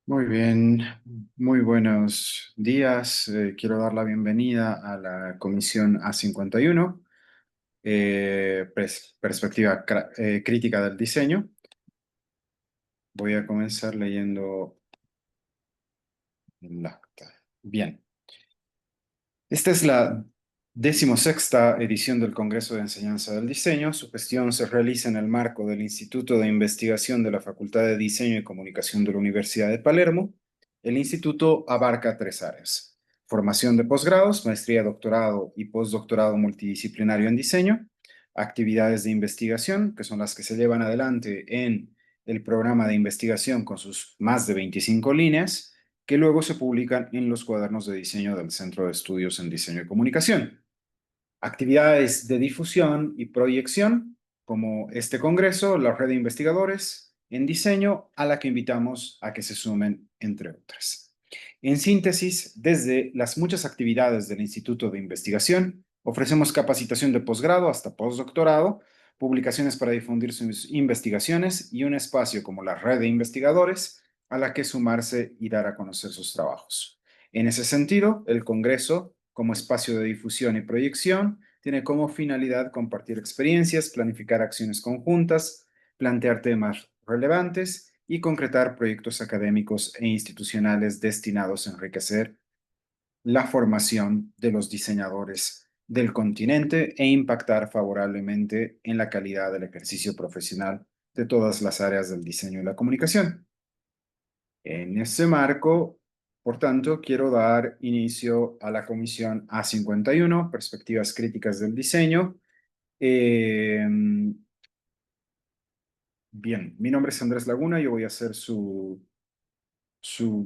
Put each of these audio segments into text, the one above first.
Muy bien, muy buenos días. Quiero dar la bienvenida a la Comisión A51, Perspectiva Crítica del Diseño. Voy a comenzar leyendo el acta. Bien. Esta es la 16ª edición del Congreso de Enseñanza del Diseño. Su gestión se realiza en el marco del Instituto de Investigación de la Facultad de Diseño y Comunicación de la Universidad de Palermo. El instituto abarca tres áreas: formación de posgrados, maestría, doctorado y postdoctorado multidisciplinario en diseño; actividades de investigación, que son las que se llevan adelante en el programa de investigación con sus más de 25 líneas, que luego se publican en los cuadernos de diseño del Centro de Estudios en Diseño y Comunicación. Actividades de difusión y proyección, como este congreso, la red de investigadores en diseño, a la que invitamos a que se sumen, entre otras. En síntesis, desde las muchas actividades del Instituto de Investigación, ofrecemos capacitación de posgrado hasta postdoctorado, publicaciones para difundir sus investigaciones y un espacio como la red de investigadores a la que sumarse y dar a conocer sus trabajos. En ese sentido, el Congreso, como espacio de difusión y proyección, tiene como finalidad compartir experiencias, planificar acciones conjuntas, plantear temas relevantes y concretar proyectos académicos e institucionales destinados a enriquecer la formación de los diseñadores del continente e impactar favorablemente en la calidad del ejercicio profesional de todas las áreas del diseño y la comunicación. En ese marco, por tanto, quiero dar inicio a la Comisión A51, Perspectivas Críticas del Diseño. Eh, Bien, mi nombre es Andrés Laguna, yo voy a ser su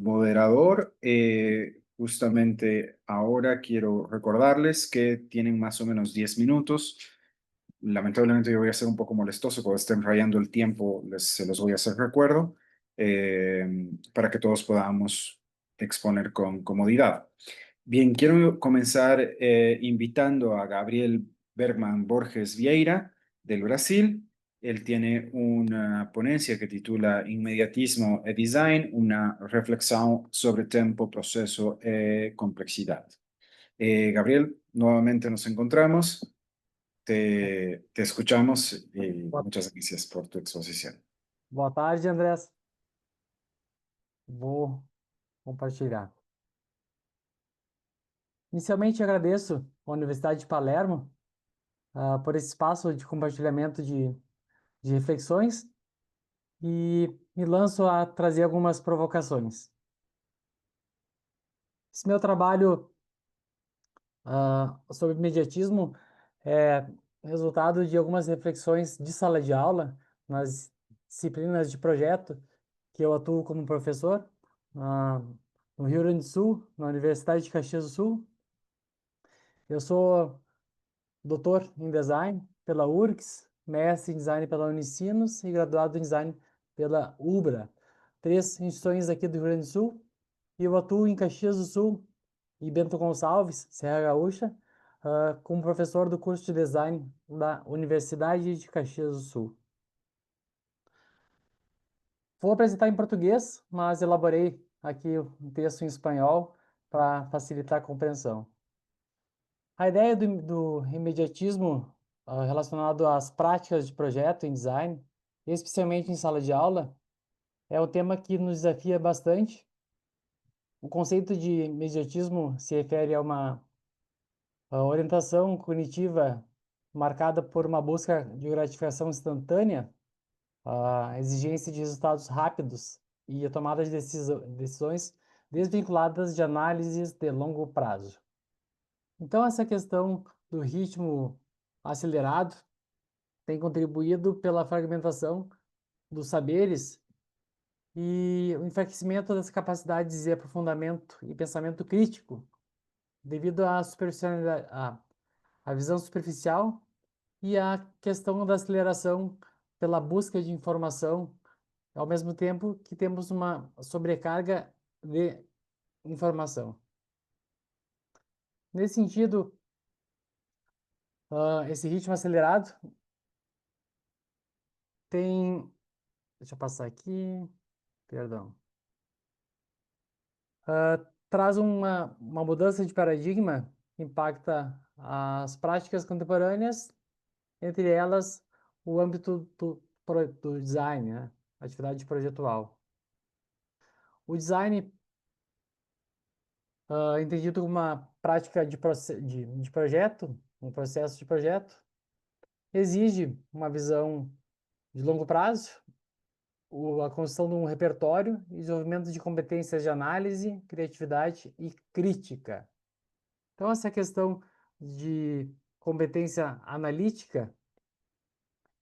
moderador. Justamente ahora quiero recordarles que tienen más o menos 10 minutos. Lamentablemente yo voy a ser un poco molestoso cuando estén rayando el tiempo, se los voy a hacer recuerdo, para que todos podamos exponer con comodidad. Bien, quiero comenzar invitando a Gabriel Bergman Borges Vieira, del Brasil. Él tiene una ponencia que titula Inmediatismo e Design, una reflexión sobre tiempo, proceso y complejidad. Gabriel, nuevamente nos encontramos. Te escuchamos y Boa, muchas gracias por tu exposición. boa tarde, Andrés. Vou compartilhar. Inicialmente, agradeço à Universidade de Palermo, por esse espaço de compartilhamento de reflexões e me lanço a trazer algumas provocações. Esse meu trabalho, sobre mediatismo é resultado de algumas reflexões de sala de aula nas disciplinas de projeto que eu atuo como professor, ah, no Rio Grande do Sul, na Universidade de Caxias do Sul. Eu sou doutor em design pela URGS, mestre em design pela Unicinos e graduado em design pela UBRA, três instituições aqui do Rio Grande do Sul, e eu atuo em Caxias do Sul e Bento Gonçalves, Serra Gaúcha, como professor do curso de design da Universidade de Caxias do Sul. Vou apresentar em português, mas elaborei aqui um texto em espanhol para facilitar a compreensão. A ideia do imediatismo, relacionado às práticas de projeto em design, especialmente em sala de aula, é um tema que nos desafia bastante. O conceito de imediatismo se refere a uma orientação cognitiva marcada por uma busca de gratificação instantânea, a exigência de resultados rápidos e a tomada de decisões desvinculadas de análises de longo prazo. Então, essa questão do ritmo acelerado tem contribuído pela fragmentação dos saberes e o enfraquecimento das capacidades de aprofundamento e pensamento crítico, devido à superficialidade, à visão superficial e à questão da aceleração pela busca de informação, ao mesmo tempo que temos uma sobrecarga de informação. Nesse sentido, esse ritmo acelerado tem. Deixa eu passar aqui. Perdão. traz uma mudança de paradigma que impacta as práticas contemporâneas, entre elas o âmbito do design, né? Atividade projetual. O design, entendido como uma prática de projeto, um processo de projeto, exige uma visão de longo prazo, a construção de um repertório e desenvolvimento de competências de análise, criatividade e crítica. Então, essa questão de competência analítica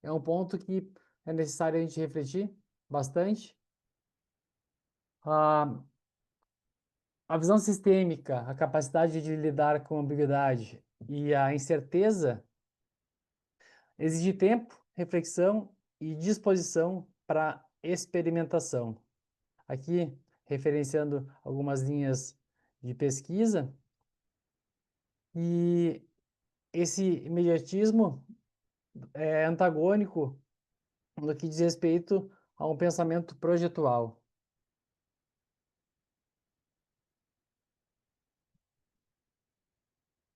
é um ponto que é necessário a gente refletir bastante. A, a visão sistêmica, a capacidade de lidar com a ambiguidade e a incerteza exige tempo, reflexão e disposição para experimentação. Aqui, referenciando algumas linhas de pesquisa, e esse imediatismo é antagônico no que diz respeito a um pensamento projetual.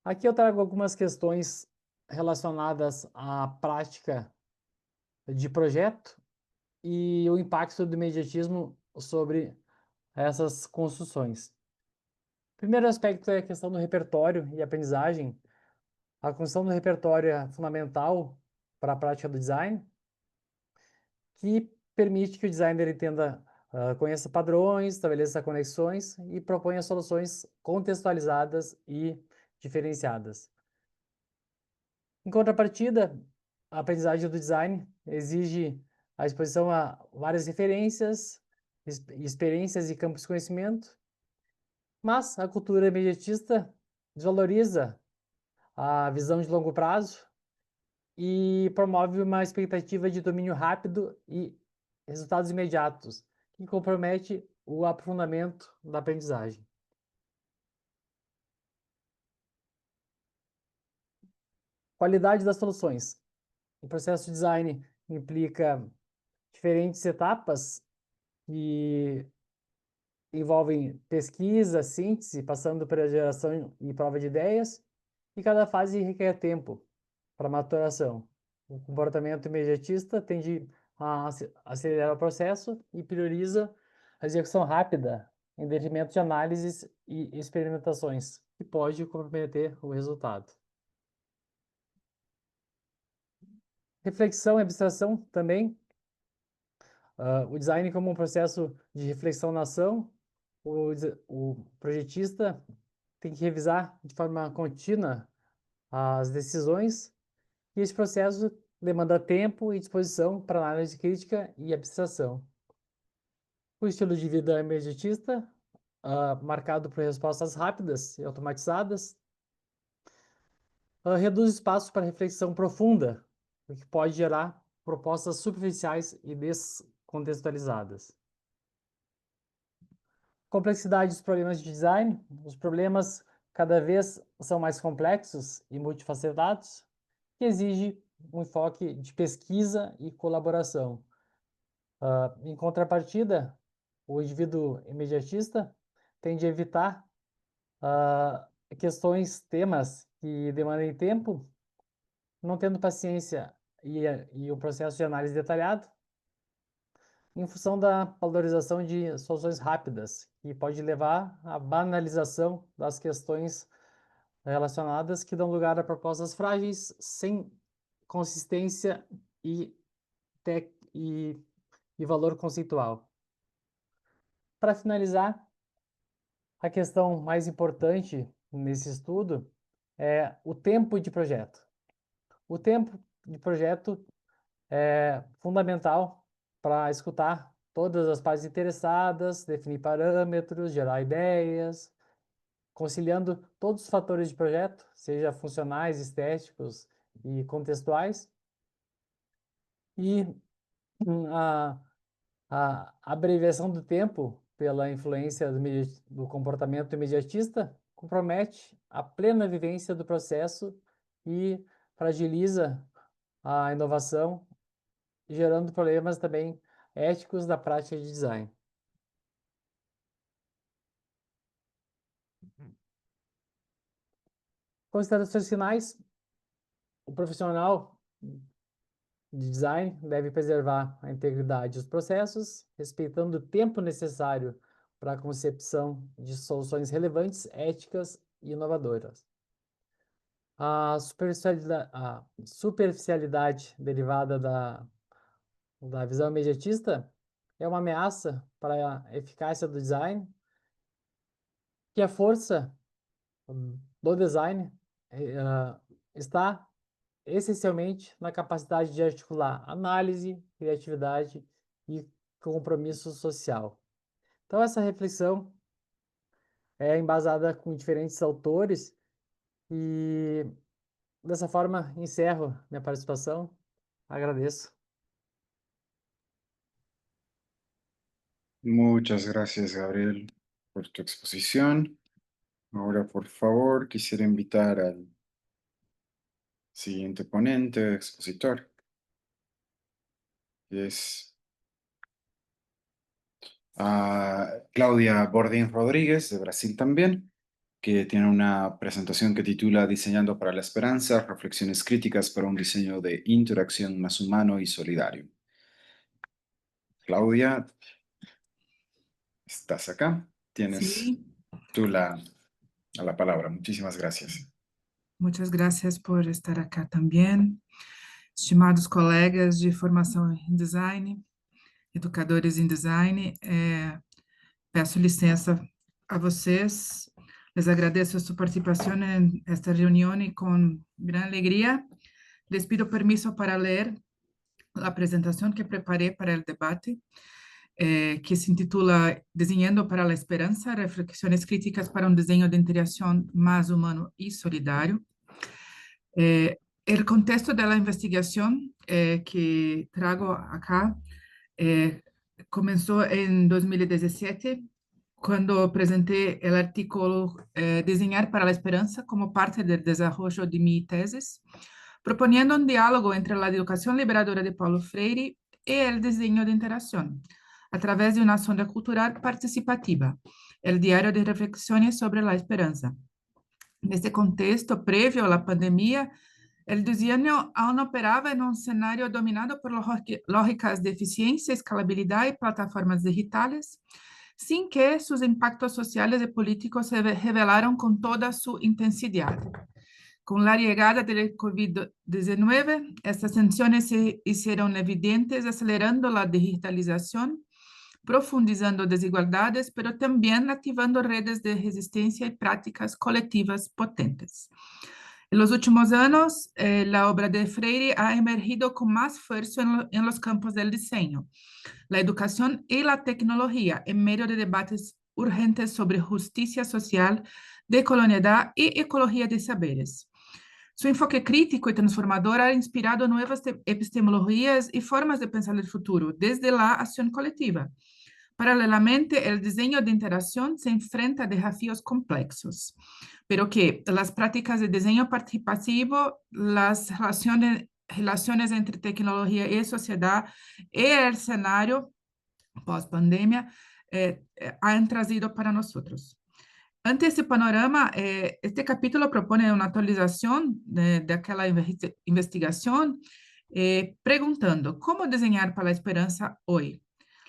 Aqui eu trago algumas questões relacionadas à prática de projeto e o impacto do imediatismo sobre essas construções. O primeiro aspecto é a questão do repertório e aprendizagem. A construção do repertório é fundamental para a prática do design, que permite que o designer entenda, conheça padrões, estabeleça conexões e proponha soluções contextualizadas e diferenciadas. Em contrapartida, a aprendizagem do design exige a exposição a várias referências, experiências e campos de conhecimento, mas a cultura imediatista desvaloriza a visão de longo prazo e promove uma expectativa de domínio rápido e resultados imediatos, que compromete o aprofundamento da aprendizagem. Qualidade das soluções. O processo de design implica diferentes etapas que envolvem pesquisa, síntese, passando pela geração e prova de ideias, e cada fase requer tempo para maturação. O comportamento imediatista tende a acelerar o processo e prioriza a execução rápida em detrimento de análises e experimentações, que pode comprometer o resultado. Reflexão e abstração também. O design como um processo de reflexão na ação, o projetista tem que revisar de forma contínua as decisões, e esse processo demanda tempo e disposição para análise crítica e abstração. O estilo de vida imediatista, marcado por respostas rápidas e automatizadas, reduz espaço para reflexão profunda, o que pode gerar propostas superficiais e descontextualizadas. Complexidade dos problemas de design. Os problemas cada vez são mais complexos e multifacetados, que exige um enfoque de pesquisa e colaboração. Em contrapartida, o indivíduo imediatista tende a evitar temas que demandem tempo, não tendo paciência e um processo de análise detalhado, em função da valorização de soluções rápidas, que pode levar à banalização das questões relacionadas, que dão lugar a propostas frágeis, sem consistência e, e, e valor conceitual. Para finalizar, a questão mais importante nesse estudo é o tempo de projeto. O tempo de projeto é fundamental para escutar todas as partes interessadas, definir parâmetros, gerar ideias, conciliando todos os fatores de projeto, seja funcionais, estéticos e contextuais. E a, a abreviação do tempo pela influência do comportamento imediatista compromete a plena vivência do processo e fragiliza a inovação, gerando problemas também éticos da prática de design. Considerações finais: o profissional de design deve preservar a integridade dos processos, respeitando o tempo necessário para a concepção de soluções relevantes, éticas e inovadoras. A superficialidade derivada da visão imediatista é uma ameaça para a eficácia do design, que a força do design está essencialmente na capacidade de articular análise, criatividade e compromisso social. Então, essa reflexão é embasada com diferentes autores e, dessa forma, encerro minha participação. Agradeço. Muchas gracias, Gabriel, por tu exposición. Ahora, por favor, quisiera invitar al siguiente ponente, expositor, que es a Claudia Bordín Rodríguez, de Brasil también, que tiene una presentación que titula Diseñando para la Esperanza, reflexiones críticas para un diseño de interacción más humano y solidario. Claudia, ¿estás acá? Tienes Sí, tú la palabra. Muchísimas gracias. muchas gracias por estar acá também. Estimados colegas de formação em design, educadores em design, peço licença a vocês, les agradeço a sua participação nesta reunião e com grande alegria les pido permiso para ler a apresentação que preparei para o debate, que se intitula Desenhando para a Esperança, reflexões críticas para um desenho de interação mais humano e solidário. El contexto de la investigación que trago acá comenzó en 2017, cuando presenté el artículo Diseñar para la Esperanza como parte del desarrollo de mi tesis, proponiendo un diálogo entre la educación liberadora de Paulo Freire y el diseño de interacción, a través de una sonda cultural participativa, el diario de reflexiones sobre la esperanza. En este contexto previo a la pandemia, el diseño aún operaba en un escenario dominado por lógicas de eficiencia, escalabilidad y plataformas digitales, sin que sus impactos sociales y políticos se revelaron con toda su intensidad. Con la llegada del COVID-19, estas tensiones se hicieron evidentes, acelerando la digitalización, profundizando desigualdades, pero también activando redes de resistencia y prácticas colectivas potentes. En los últimos años, la obra de Freire ha emergido con más fuerza en los campos del diseño, la educación y la tecnología, en medio de debates urgentes sobre justicia social, decolonialidad y ecología de saberes. Su enfoque crítico y transformador ha inspirado nuevas epistemologías y formas de pensar el futuro, desde la acción colectiva. Paralelamente, el diseño de interacción se enfrenta a desafíos complejos, pero que las prácticas de diseño participativo, las relaciones entre tecnología y sociedad y el escenario pós-pandemia han trazido para nosotros. Ante esse panorama, este capítulo propone uma atualização daquela investigação, perguntando como desenhar para a esperança hoje.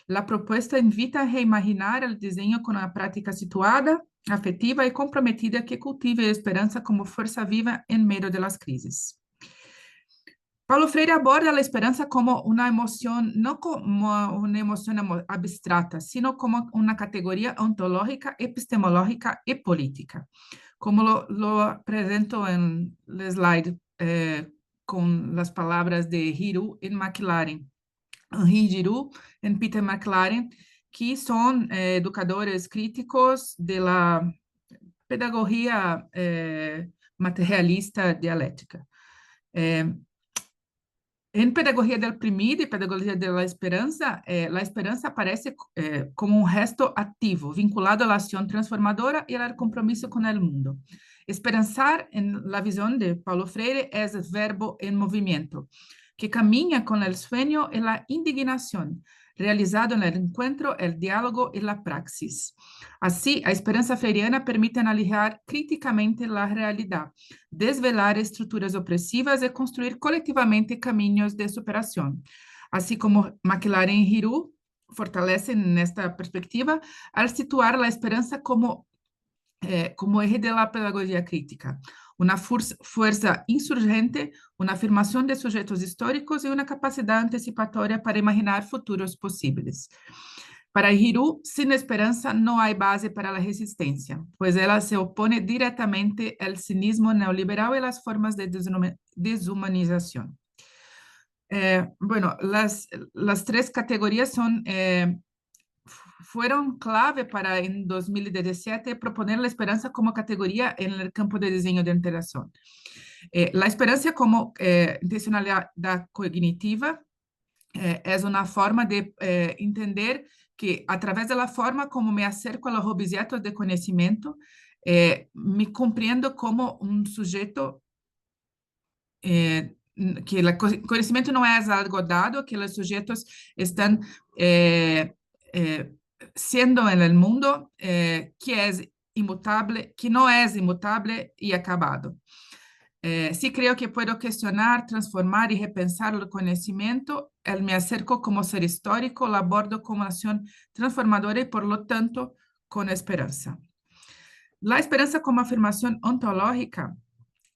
A proposta invita a reimaginar o desenho com uma prática situada, afetiva e comprometida que cultive a esperança como força viva em meio das crises. Paulo Freire aborda a esperança como uma emoção, não como uma emoção abstrata, sino como uma categoria ontológica, epistemológica e política. Como lo apresento no slide com as palavras de Giroux e McLaren. Henri Giroux e Peter McLaren, que são educadores críticos da pedagogia materialista dialética. Em Pedagogia del Oprimido e Pedagogia de la Esperança, a esperança aparece como um gesto ativo, vinculado à ação transformadora e ao compromisso com o mundo. Esperançar, em la visão de Paulo Freire, é verbo em movimento, que camina con el sueño y la indignación, realizado en el encuentro, el diálogo y la praxis. Así, a esperança freiriana permite analisar criticamente la realidad, desvelar estruturas opresivas y construir colectivamente caminos de superación. Así como McLaren y Giroux fortalecen esta perspectiva al situar la esperanza como eje de la pedagogía crítica, una fuerza insurgente, una afirmación de sujetos históricos y una capacidad anticipatoria para imaginar futuros posibles. Para Giroux, sin esperanza no hay base para la resistencia, pues ella se opone directamente al cinismo neoliberal y las formas de deshumanización. Bueno, las tres categorías fueron clave para en 2017 proponer la esperanza como categoría en el campo de diseño de interacción. La esperanza como intencionalidad cognitiva es una forma de entender que a través de la forma como me acerco a los objetos de conocimiento, me comprendo como un sujeto que el conocimiento no es algo dado, que los sujetos están siendo en el mundo que es inmutable, que no es inmutable y acabado. Sí creo que puedo cuestionar, transformar y repensar el conocimiento, me acerco como ser histórico, lo abordo como acción transformadora y por lo tanto con esperanza. La esperanza como afirmación ontológica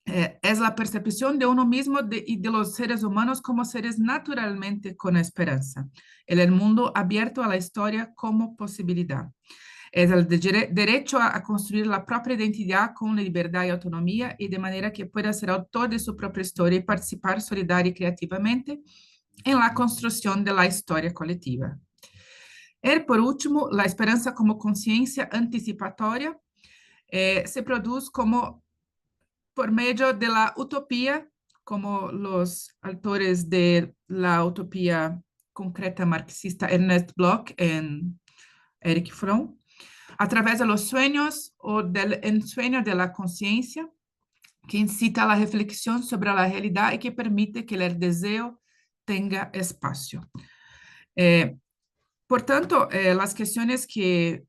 es la percepción de uno mismo y de los seres humanos como seres naturalmente con esperanza, en el mundo abierto a la historia como posibilidad. Es el derecho a construir la propia identidad con libertad y autonomía y de manera que pueda ser autor de su propia historia y participar solidaria y creativamente en la construcción de la historia colectiva. Por último, la esperanza como conciencia anticipatoria se produce como por medio de la utopía, como los autores de la utopía concreta marxista Ernest Bloch y Erich Fromm, a través de los sueños o del ensueño de la conciencia, que incita a la reflexión sobre la realidad y que permite que el deseo tenga espacio. Por tanto, las cuestiones que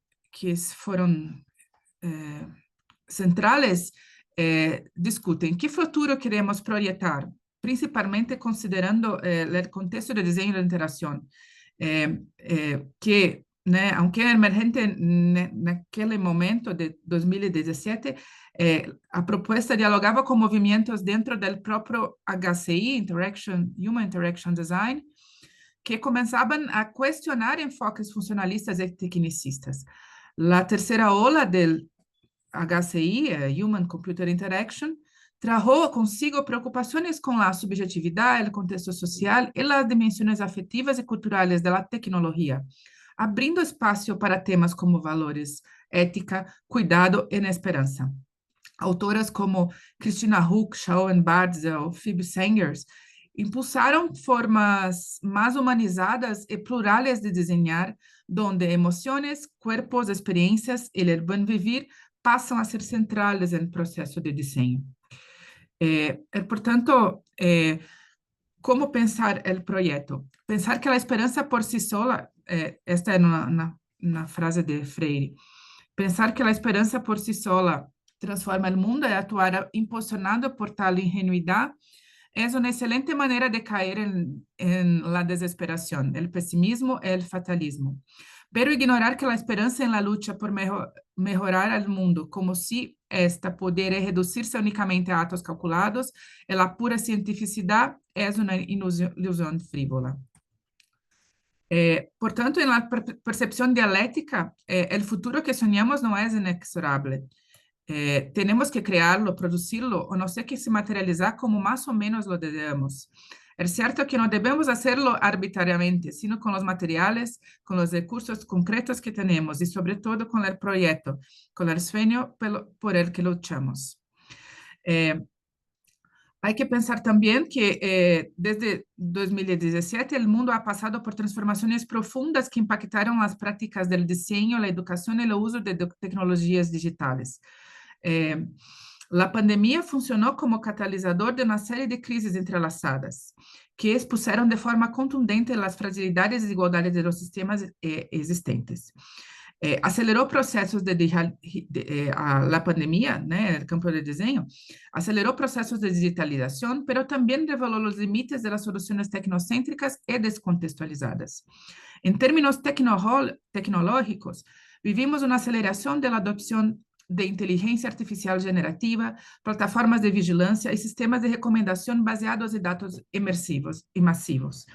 fueron centrales discuten qué futuro queremos proyectar, principalmente considerando el contexto de diseño de interacción, que aunque emergente en aquel momento de 2017, a propuesta dialogaba con movimientos dentro del propio HCI, Human Interaction Design, que comenzaban a cuestionar enfoques funcionalistas y tecnicistas. La tercera ola del HCI, Human Computer Interaction, trajo consigo preocupaciones con la subjetividad, el contexto social y las dimensiones afectivas y culturales de la tecnología, abrindo espacio para temas como valores, ética, cuidado y esperanza. Autoras como Christina Hook, Sharon Bardsell, Phoebe Sangers impulsaron formas más humanizadas y plurales de diseñar, donde emociones, cuerpos, experiencias y el buen vivir pasan a ser centrales en el proceso de diseño. Por tanto, ¿cómo pensar el proyecto? Pensar que la esperanza por sí sola, esta es una frase de Freire, pensar que la esperanza por sí sola transforma el mundo y actuar impulsionado por tal ingenuidad es una excelente manera de caer en la desesperación, el pesimismo y el fatalismo. Pero ignorar que la esperanza en la lucha por mejorar el mundo, como si esta pudiera reducirse únicamente a actos calculados, y la pura cientificidad es una ilusión frívola. Por tanto, en la percepción dialéctica, el futuro que soñamos no es inexorable. Tenemos que crearlo, producirlo, o no sé qué se materializar como más o menos lo debemos. Es cierto que no debemos hacerlo arbitrariamente, sino con los materiales, con los recursos concretos que tenemos y sobre todo con el proyecto, con el sueño por el que luchamos. Hay que pensar también que desde 2017 el mundo ha pasado por transformaciones profundas que impactaron las prácticas del diseño, la educación y el uso de tecnologías digitales. La pandemia funcionou como catalisador de uma série de crises entrelaçadas, que expuseram de forma contundente as fragilidades e desigualdades de los sistemas existentes. Acelerou processos a pandemia, né, no campo de desenho, acelerou processos de digitalização, pero também revelou os limites das soluções tecnocêntricas e descontextualizadas. Em termos tecnológicos, vivimos uma aceleração da adoção de inteligência artificial generativa, plataformas de vigilância e sistemas de recomendação baseados em dados imersivos e massivos.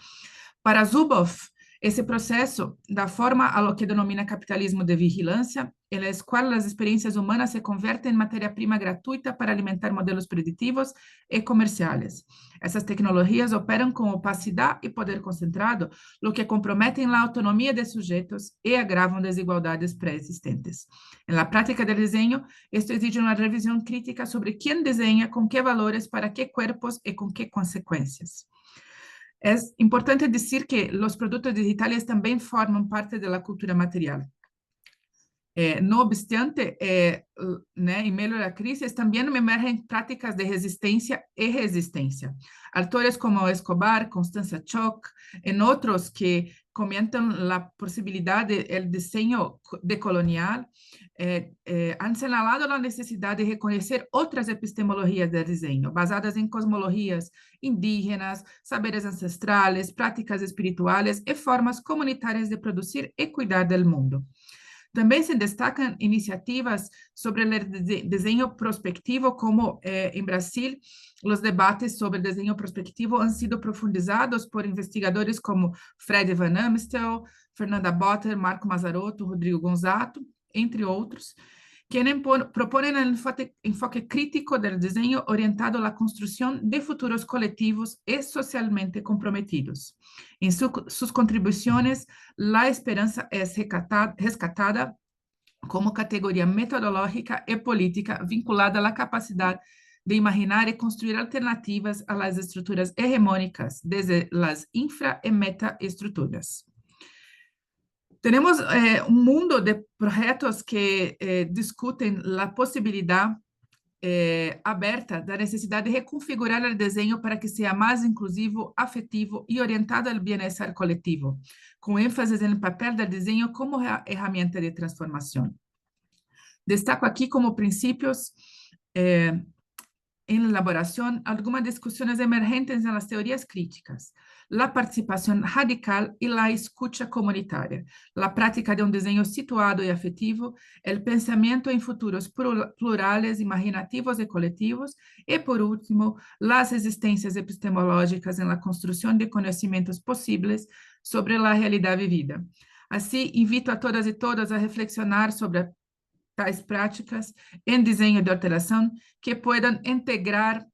Para Zuboff, esse processo da forma a lo que denomina capitalismo de vigilância, em la qual as experiências humanas se convertem em matéria-prima gratuita para alimentar modelos preditivos e comerciais. Essas tecnologias operam com opacidade e poder concentrado, o que comprometem a autonomia de sujeitos e agravam desigualdades pré-existentes. Na prática do desenho, isto exige uma revisão crítica sobre quem desenha, com que valores, para que corpos e com que consequências. É importante dizer que os produtos digitais também formam parte da cultura material. No obstante, em meio à crise, também emergem práticas de resistência e resistência. Autores como Escobar, Constanza Choc, e outros que comentam a possibilidade do desenho decolonial, han señalado a necessidade de reconhecer outras epistemologias de desenho, basadas em cosmologias indígenas, saberes ancestrales, práticas espirituais e formas comunitárias de produzir e cuidar do mundo. Também se destacam iniciativas sobre o desenho prospectivo, como em Brasil, os debates sobre desenho prospectivo han sido profundizados por investigadores como Fred Van Amstel, Fernanda Botter, Marco Mazarotto, Rodrigo Gonzato, entre outros, que propõem um enfoque crítico do desenho orientado à construção de futuros coletivos e socialmente comprometidos. Em suas contribuições, a esperança é rescatada como categoria metodológica e política vinculada à capacidade de imaginar e construir alternativas às estruturas hegemônicas, desde as infra e metaestruturas. Temos mundo de projetos que discutem a possibilidade aberta da necessidade de reconfigurar o desenho para que seja mais inclusivo, afetivo e orientado ao bem-estar coletivo, com ênfase no papel do desenho como ferramenta de transformação. Destaco aqui como princípios em elaboração algumas discussões emergentes nas teorias críticas, a participação radical e a escuta comunitária, a prática de desenho situado e afetivo, o pensamento em futuros plurais, imaginativos e coletivos, e, por último, as resistências epistemológicas na construção de conhecimentos possíveis sobre a realidade vivida. Assim, invito a todas e todas a reflexionar sobre tais práticas em desenho de alteração que puedan integrar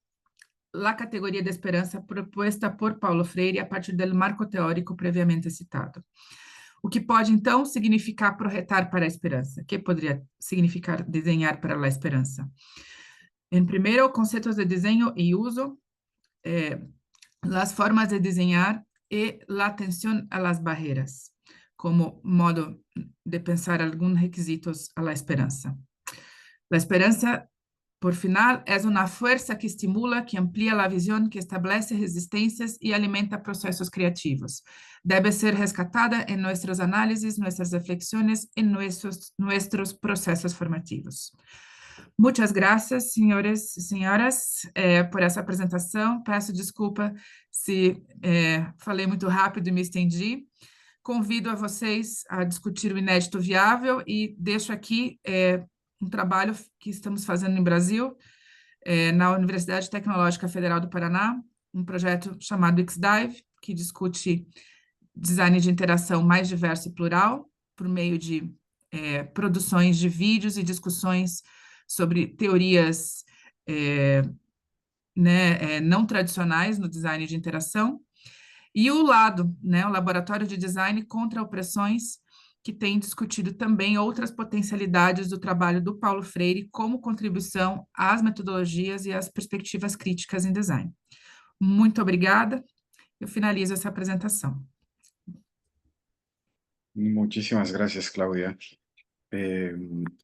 a categoria de esperança proposta por Paulo Freire a partir do marco teórico previamente citado. O que pode, então, significar projetar para a esperança? O que poderia significar desenhar para a esperança? Em primeiro, conceitos de desenho e uso, as formas de desenhar e a atenção às barreiras, como modo de pensar alguns requisitos à esperança. A esperança, por final, é uma força que estimula, que amplia a visão, que estabelece resistências e alimenta processos criativos. Deve ser rescatada em nossas análises, nossas reflexões e nossos processos formativos. Muitas graças, senhores e senhoras, por essa apresentação. Peço desculpa se falei muito rápido e me estendi. Convido a vocês a discutir o inédito viável e deixo aqui um trabalho que estamos fazendo no Brasil, na Universidade Tecnológica Federal do Paraná, um projeto chamado XDive, que discute design de interação mais diverso e plural, por meio de produções de vídeos e discussões sobre teorias não tradicionais no design de interação, e o LADO, o Laboratório de Design contra Opressões, que tem discutido também outras potencialidades do trabalho do Paulo Freire como contribuição às metodologias e às perspectivas críticas em design. Muito obrigada, eu finalizo essa apresentação. Muchísimas gracias, Claudia.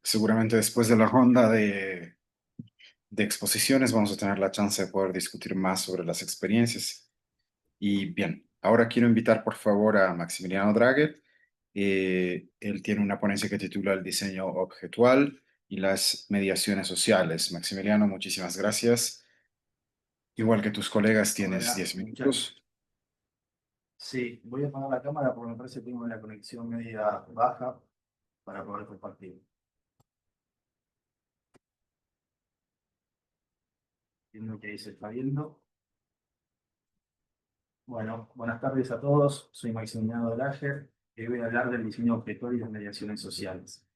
Seguramente después de la ronda de exposiciones vamos a tener la chance de poder discutir más sobre las experiencias. Y bien, ahora quiero invitar por favor a Maximiliano Draguet. Él tiene una ponencia que titula El diseño objetual y las mediaciones sociales. Maximiliano, muchísimas gracias. Igual que tus colegas, tienes Hola, 10 muchas. minutos. Sí, voy a apagar la cámara porque me parece que tengo una conexión media baja para poder compartir. Entiendo que ahí se está viendo. Bueno, buenas tardes a todos. Soy Maximiliano Delager y voy a hablar del diseño objetual y las mediaciones sociales.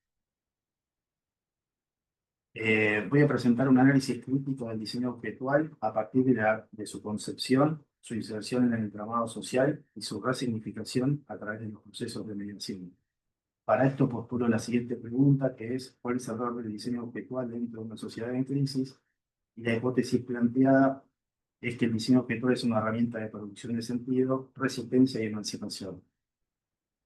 Voy a presentar un análisis crítico del diseño objetual a partir de su concepción, su inserción en el entramado social y su resignificación a través de los procesos de mediación. Para esto postulo la siguiente pregunta, que es ¿cuál es el rol del diseño objetual dentro de una sociedad en crisis? Y la hipótesis planteada es que el diseño objetual es una herramienta de producción de sentido, resistencia y emancipación.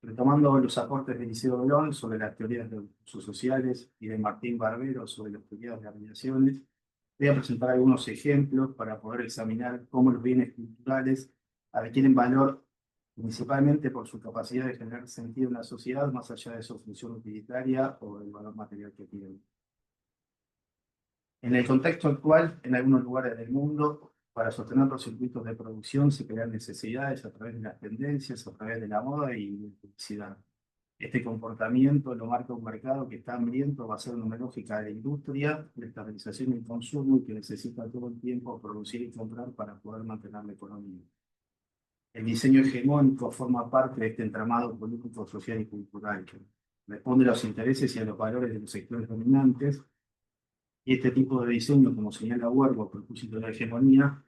Retomando los aportes de Liceo Dolón sobre las teorías de usos sociales y de Martín Barbero sobre las teorías de las relaciones, voy a presentar algunos ejemplos para poder examinar cómo los bienes culturales adquieren valor principalmente por su capacidad de generar sentido en la sociedad más allá de su función utilitaria o del valor material que tienen. En el contexto actual, en algunos lugares del mundo, para sostener los circuitos de producción se crean necesidades a través de las tendencias, a través de la moda y la publicidad. Este comportamiento lo marca un mercado que está hambriento, basado en una lógica de la industria, de estabilización y consumo y que necesita todo el tiempo producir y comprar para poder mantener la economía. El diseño hegemónico forma parte de este entramado político, social y cultural que responde a los intereses y a los valores de los sectores dominantes. Y este tipo de diseño, como señala Huergo a propósito de la hegemonía,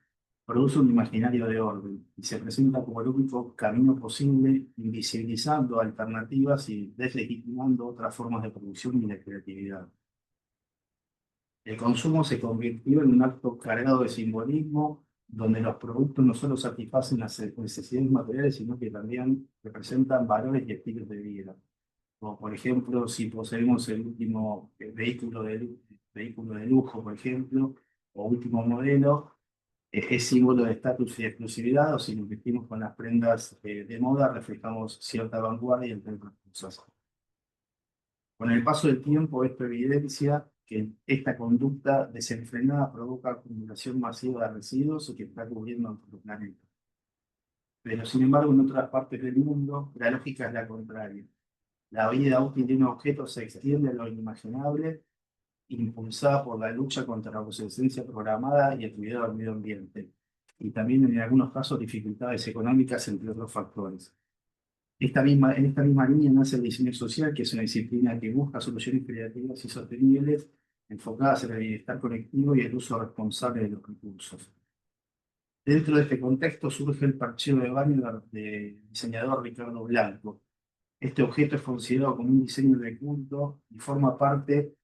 produce un imaginario de orden y se presenta como el único camino posible, invisibilizando alternativas y deslegitimando otras formas de producción y de creatividad. El consumo se convirtió en un acto cargado de simbolismo, donde los productos no solo satisfacen las necesidades materiales, sino que también representan valores y estilos de vida. Como por ejemplo, si poseemos el último vehículo de lujo, por ejemplo, o último modelo, es símbolo de estatus y exclusividad, o si nos vestimos con las prendas de moda, reflejamos cierta vanguardia entre otras cosas. Con el paso del tiempo, esto evidencia que esta conducta desenfrenada provoca acumulación masiva de residuos y que está cubriendo nuestro planeta. Pero sin embargo, en otras partes del mundo, la lógica es la contraria. La vida útil de un objeto se extiende a lo inimaginable, impulsada por la lucha contra la obsolescencia programada y el cuidado del medio ambiente, y también en algunos casos dificultades económicas, entre otros factores. En esta misma línea nace el diseño social, que es una disciplina que busca soluciones creativas y sostenibles enfocadas en el bienestar colectivo y el uso responsable de los recursos. Dentro de este contexto surge el parcheo de baño del diseñador Ricardo Blanco. Este objeto es considerado como un diseño de culto y forma parte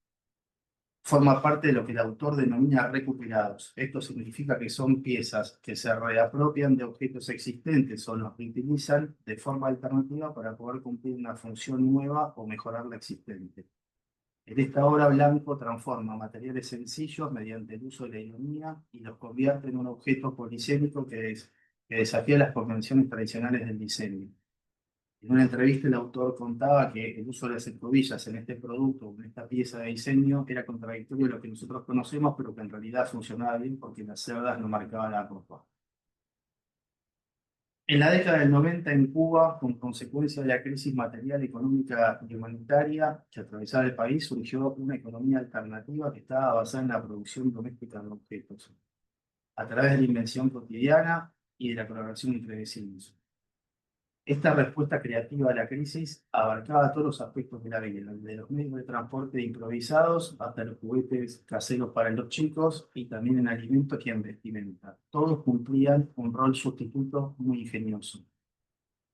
de lo que el autor denomina recuperados. Esto significa que son piezas que se reapropian de objetos existentes o los reutilizan de forma alternativa para poder cumplir una función nueva o mejorar la existente. En esta obra, Blanco transforma materiales sencillos mediante el uso de la ironía y los convierte en un objeto polisémico que desafía las convenciones tradicionales del diseño. En una entrevista el autor contaba que el uso de las escobillas en este producto, en esta pieza de diseño, era contradictorio a lo que nosotros conocemos, pero que en realidad funcionaba bien porque las cerdas no marcaban la ropa. En la década del 90 en Cuba, con consecuencia de la crisis material, económica y humanitaria que atravesaba el país, surgió una economía alternativa que estaba basada en la producción doméstica de objetos, a través de la invención cotidiana y de la colaboración entre vecinos. Esta respuesta creativa a la crisis abarcaba todos los aspectos de la vida, desde los medios de transporte improvisados hasta los juguetes caseros para los chicos y también en alimentos y en vestimenta. Todos cumplían un rol sustituto muy ingenioso.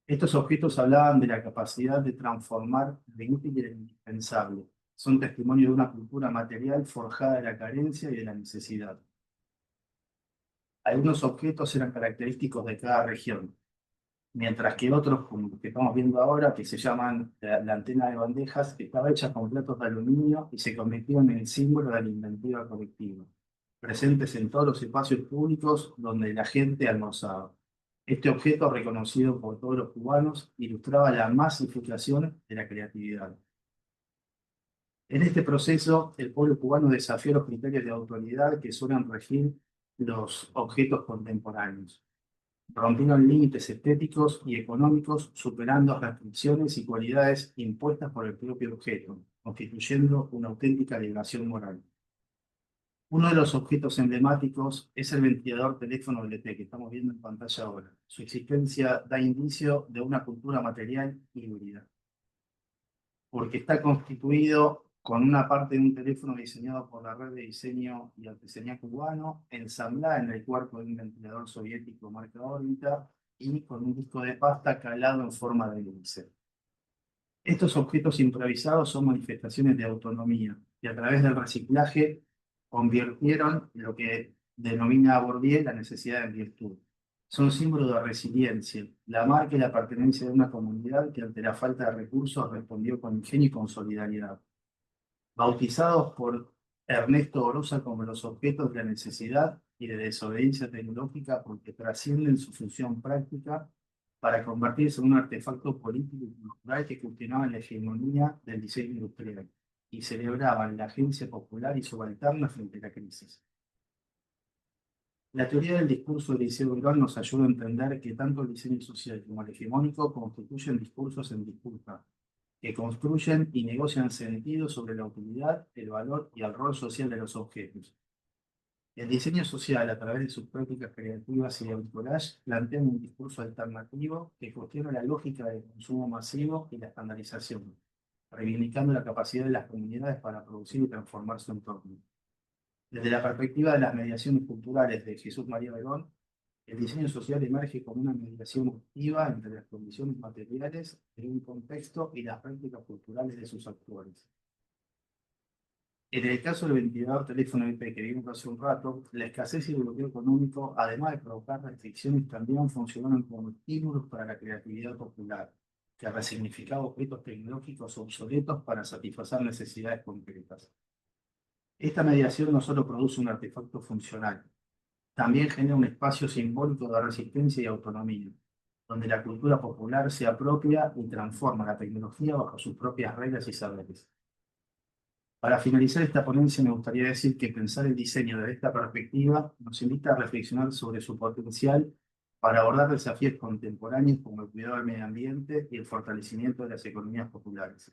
Estos objetos hablaban de la capacidad de transformar lo inútil en indispensable. Son testimonio de una cultura material forjada de la carencia y de la necesidad. Algunos objetos eran característicos de cada región, mientras que otros, como los que estamos viendo ahora, que se llaman la antena de bandejas, estaba hecha con platos de aluminio y se convirtió en el símbolo de la inventiva colectiva. presentes en todos los espacios públicos donde la gente almorzaba. Este objeto, reconocido por todos los cubanos, ilustraba la masificación de la creatividad. En este proceso, el pueblo cubano desafió los criterios de autoridad que suelen regir los objetos contemporáneos. Rompieron límites estéticos y económicos, superando restricciones y cualidades impuestas por el propio objeto, constituyendo una auténtica liberación moral. Uno de los objetos emblemáticos es el ventilador teléfono LT que estamos viendo en pantalla ahora. Su existencia da indicio de una cultura material híbrida, porque está constituido con una parte de un teléfono diseñado por la red de diseño y artesanía cubano, ensamblada en el cuerpo de un ventilador soviético marca órbita y con un disco de pasta calado en forma de hélice. Estos objetos improvisados son manifestaciones de autonomía y a través del reciclaje convirtieron lo que denomina Bourdieu la necesidad en virtud. Son símbolos de resiliencia, la marca y la pertenencia de una comunidad que ante la falta de recursos respondió con ingenio y con solidaridad. Bautizados por Ernesto Orosa como los objetos de la necesidad y de desobediencia tecnológica porque trascienden su función práctica para convertirse en un artefacto político y cultural que cuestionaba la hegemonía del diseño industrial y celebraban la agencia popular y subalterna frente a la crisis. La teoría del discurso de Liceo Durán nos ayuda a entender que tanto el diseño social como el hegemónico constituyen discursos en disputa, que construyen y negocian sentido sobre la utilidad, el valor y el rol social de los objetos. El diseño social, a través de sus prácticas creativas y de bricolage, plantea un discurso alternativo que cuestiona la lógica del consumo masivo y la estandarización, reivindicando la capacidad de las comunidades para producir y transformar su entorno. Desde la perspectiva de las mediaciones culturales de Jesús María Verón, el diseño social emerge como una mediación activa entre las condiciones materiales de un contexto y las prácticas culturales de sus actores. En el caso del ventilador teléfono IP que vimos hace un rato, la escasez y el bloqueo económico, además de provocar restricciones, también funcionaron como estímulos para la creatividad popular, que resignificaba objetos tecnológicos obsoletos para satisfacer necesidades concretas. Esta mediación no solo produce un artefacto funcional, también genera un espacio simbólico de resistencia y autonomía, donde la cultura popular se apropia y transforma la tecnología bajo sus propias reglas y saberes. Para finalizar esta ponencia me gustaría decir que pensar el diseño desde esta perspectiva nos invita a reflexionar sobre su potencial para abordar desafíos contemporáneos como el cuidado del medio ambiente y el fortalecimiento de las economías populares.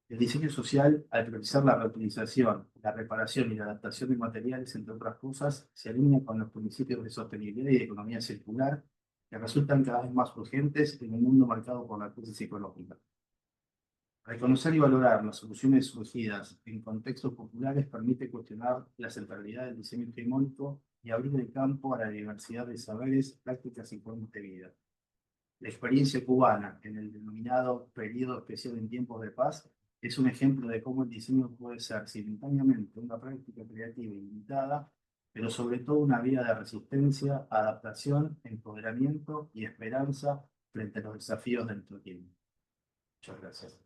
El diseño social, al priorizar la reutilización, la reparación y la adaptación de materiales, entre otras cosas, se alinea con los principios de sostenibilidad y de economía circular que resultan cada vez más urgentes en un mundo marcado por la crisis ecológica. Reconocer y valorar las soluciones surgidas en contextos populares permite cuestionar la centralidad del diseño hegemónico y abrir el campo a la diversidad de saberes, prácticas y formas de vida. La experiencia cubana en el denominado periodo especial en tiempos de paz es un ejemplo de cómo el diseño puede ser simultáneamente una práctica creativa ilimitada, pero sobre todo una vía de resistencia, adaptación, empoderamiento y esperanza frente a los desafíos del tiempo. Muchas gracias.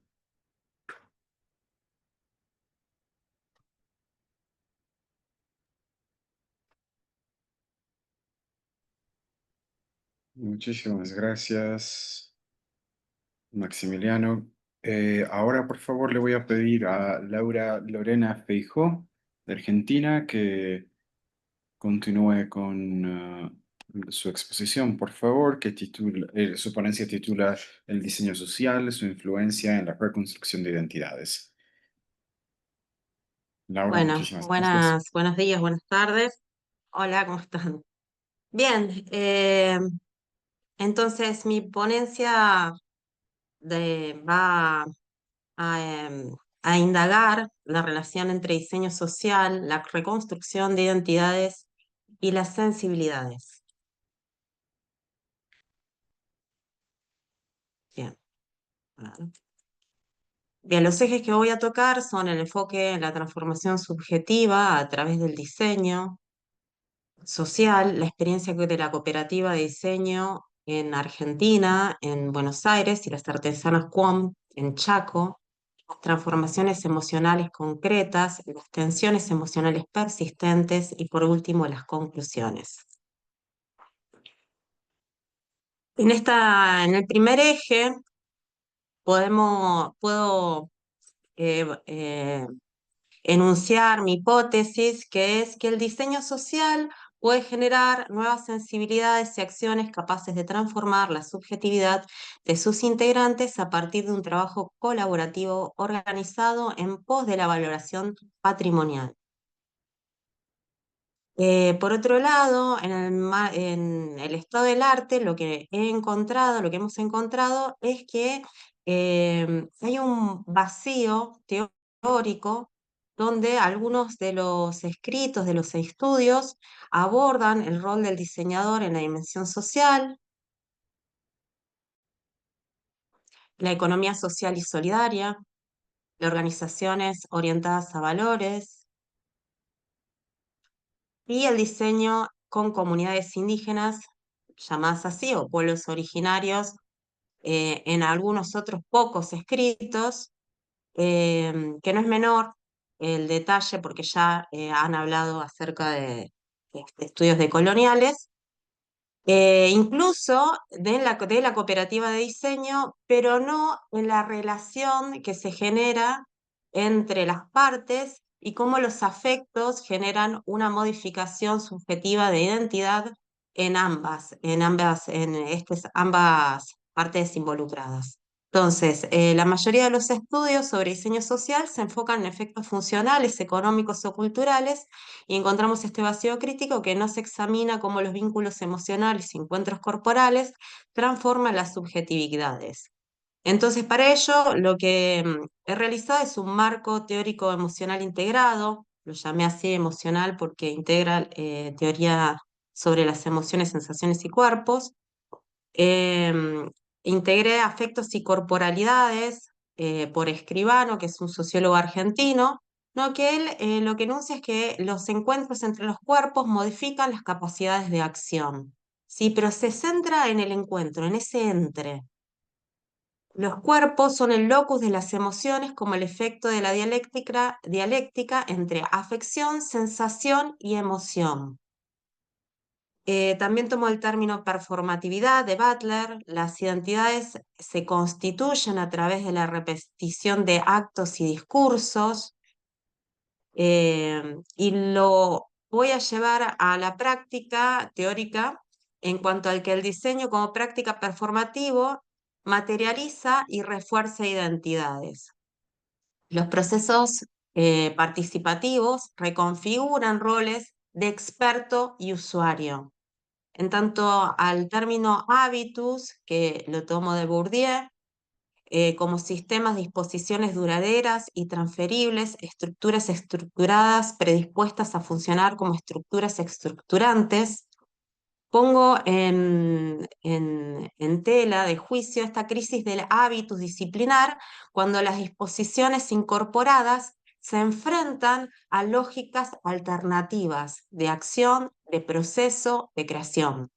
Muchísimas gracias, Maximiliano. Ahora, por favor, le voy a pedir a Laura Lorena Feijó, de Argentina, que continúe con su exposición, por favor, que su ponencia titula El diseño social, su influencia en la reconstrucción de identidades. Laura, Bueno, muchísimas gracias. buenos días, buenas tardes. Hola, ¿cómo están? Bien, entonces mi ponencia va a indagar la relación entre diseño social, la reconstrucción de identidades y las sensibilidades. Bien. Bien, los ejes que voy a tocar son el enfoque en la transformación subjetiva a través del diseño social, la experiencia de la cooperativa de diseño en Argentina, en Buenos Aires, y las artesanas Cuom en Chaco, las transformaciones emocionales concretas, las tensiones emocionales persistentes y por último las conclusiones. En el primer eje puedo enunciar mi hipótesis, que es que el diseño social puede generar nuevas sensibilidades y acciones capaces de transformar la subjetividad de sus integrantes a partir de un trabajo colaborativo organizado en pos de la valoración patrimonial. Por otro lado, en el estado del arte, lo que hemos encontrado es que hay un vacío teórico donde algunos de los escritos, de los estudios, abordan el rol del diseñador en la dimensión social, la economía social y solidaria, las organizaciones orientadas a valores y el diseño con comunidades indígenas, llamadas así, o pueblos originarios, en algunos otros pocos escritos, que no es menor el detalle, porque ya han hablado acerca de estudios decoloniales, incluso de la cooperativa de diseño, pero no en la relación que se genera entre las partes y cómo los afectos generan una modificación subjetiva de identidad en ambas partes involucradas. Entonces, la mayoría de los estudios sobre diseño social se enfocan en efectos funcionales, económicos o culturales, y encontramos este vacío crítico que no se examina cómo los vínculos emocionales y encuentros corporales transforman las subjetividades. Entonces, para ello, lo que he realizado es un marco teórico emocional integrado, lo llamé así emocional porque integra teoría sobre las emociones, sensaciones y cuerpos. Em, Integré afectos y corporalidades por Escribano, que es un sociólogo argentino, ¿no? Que él lo que enuncia es que los encuentros entre los cuerpos modifican las capacidades de acción, ¿sí? Pero se centra en el encuentro, en ese entre. Los cuerpos son el locus de las emociones como el efecto de la dialéctica entre afección, sensación y emoción. También tomó el término performatividad de Butler. Las identidades se constituyen a través de la repetición de actos y discursos, y lo voy a llevar a la práctica teórica en cuanto al que el diseño como práctica performativo materializa y refuerza identidades. Los procesos participativos reconfiguran roles de experto y usuario. En tanto al término habitus, que lo tomo de Bourdieu, como sistemas, disposiciones duraderas y transferibles, estructuras estructuradas predispuestas a funcionar como estructuras estructurantes, pongo en tela de juicio esta crisis del hábitus disciplinar cuando las disposiciones incorporadas se enfrentan a lógicas alternativas de acción, de proceso, de creación.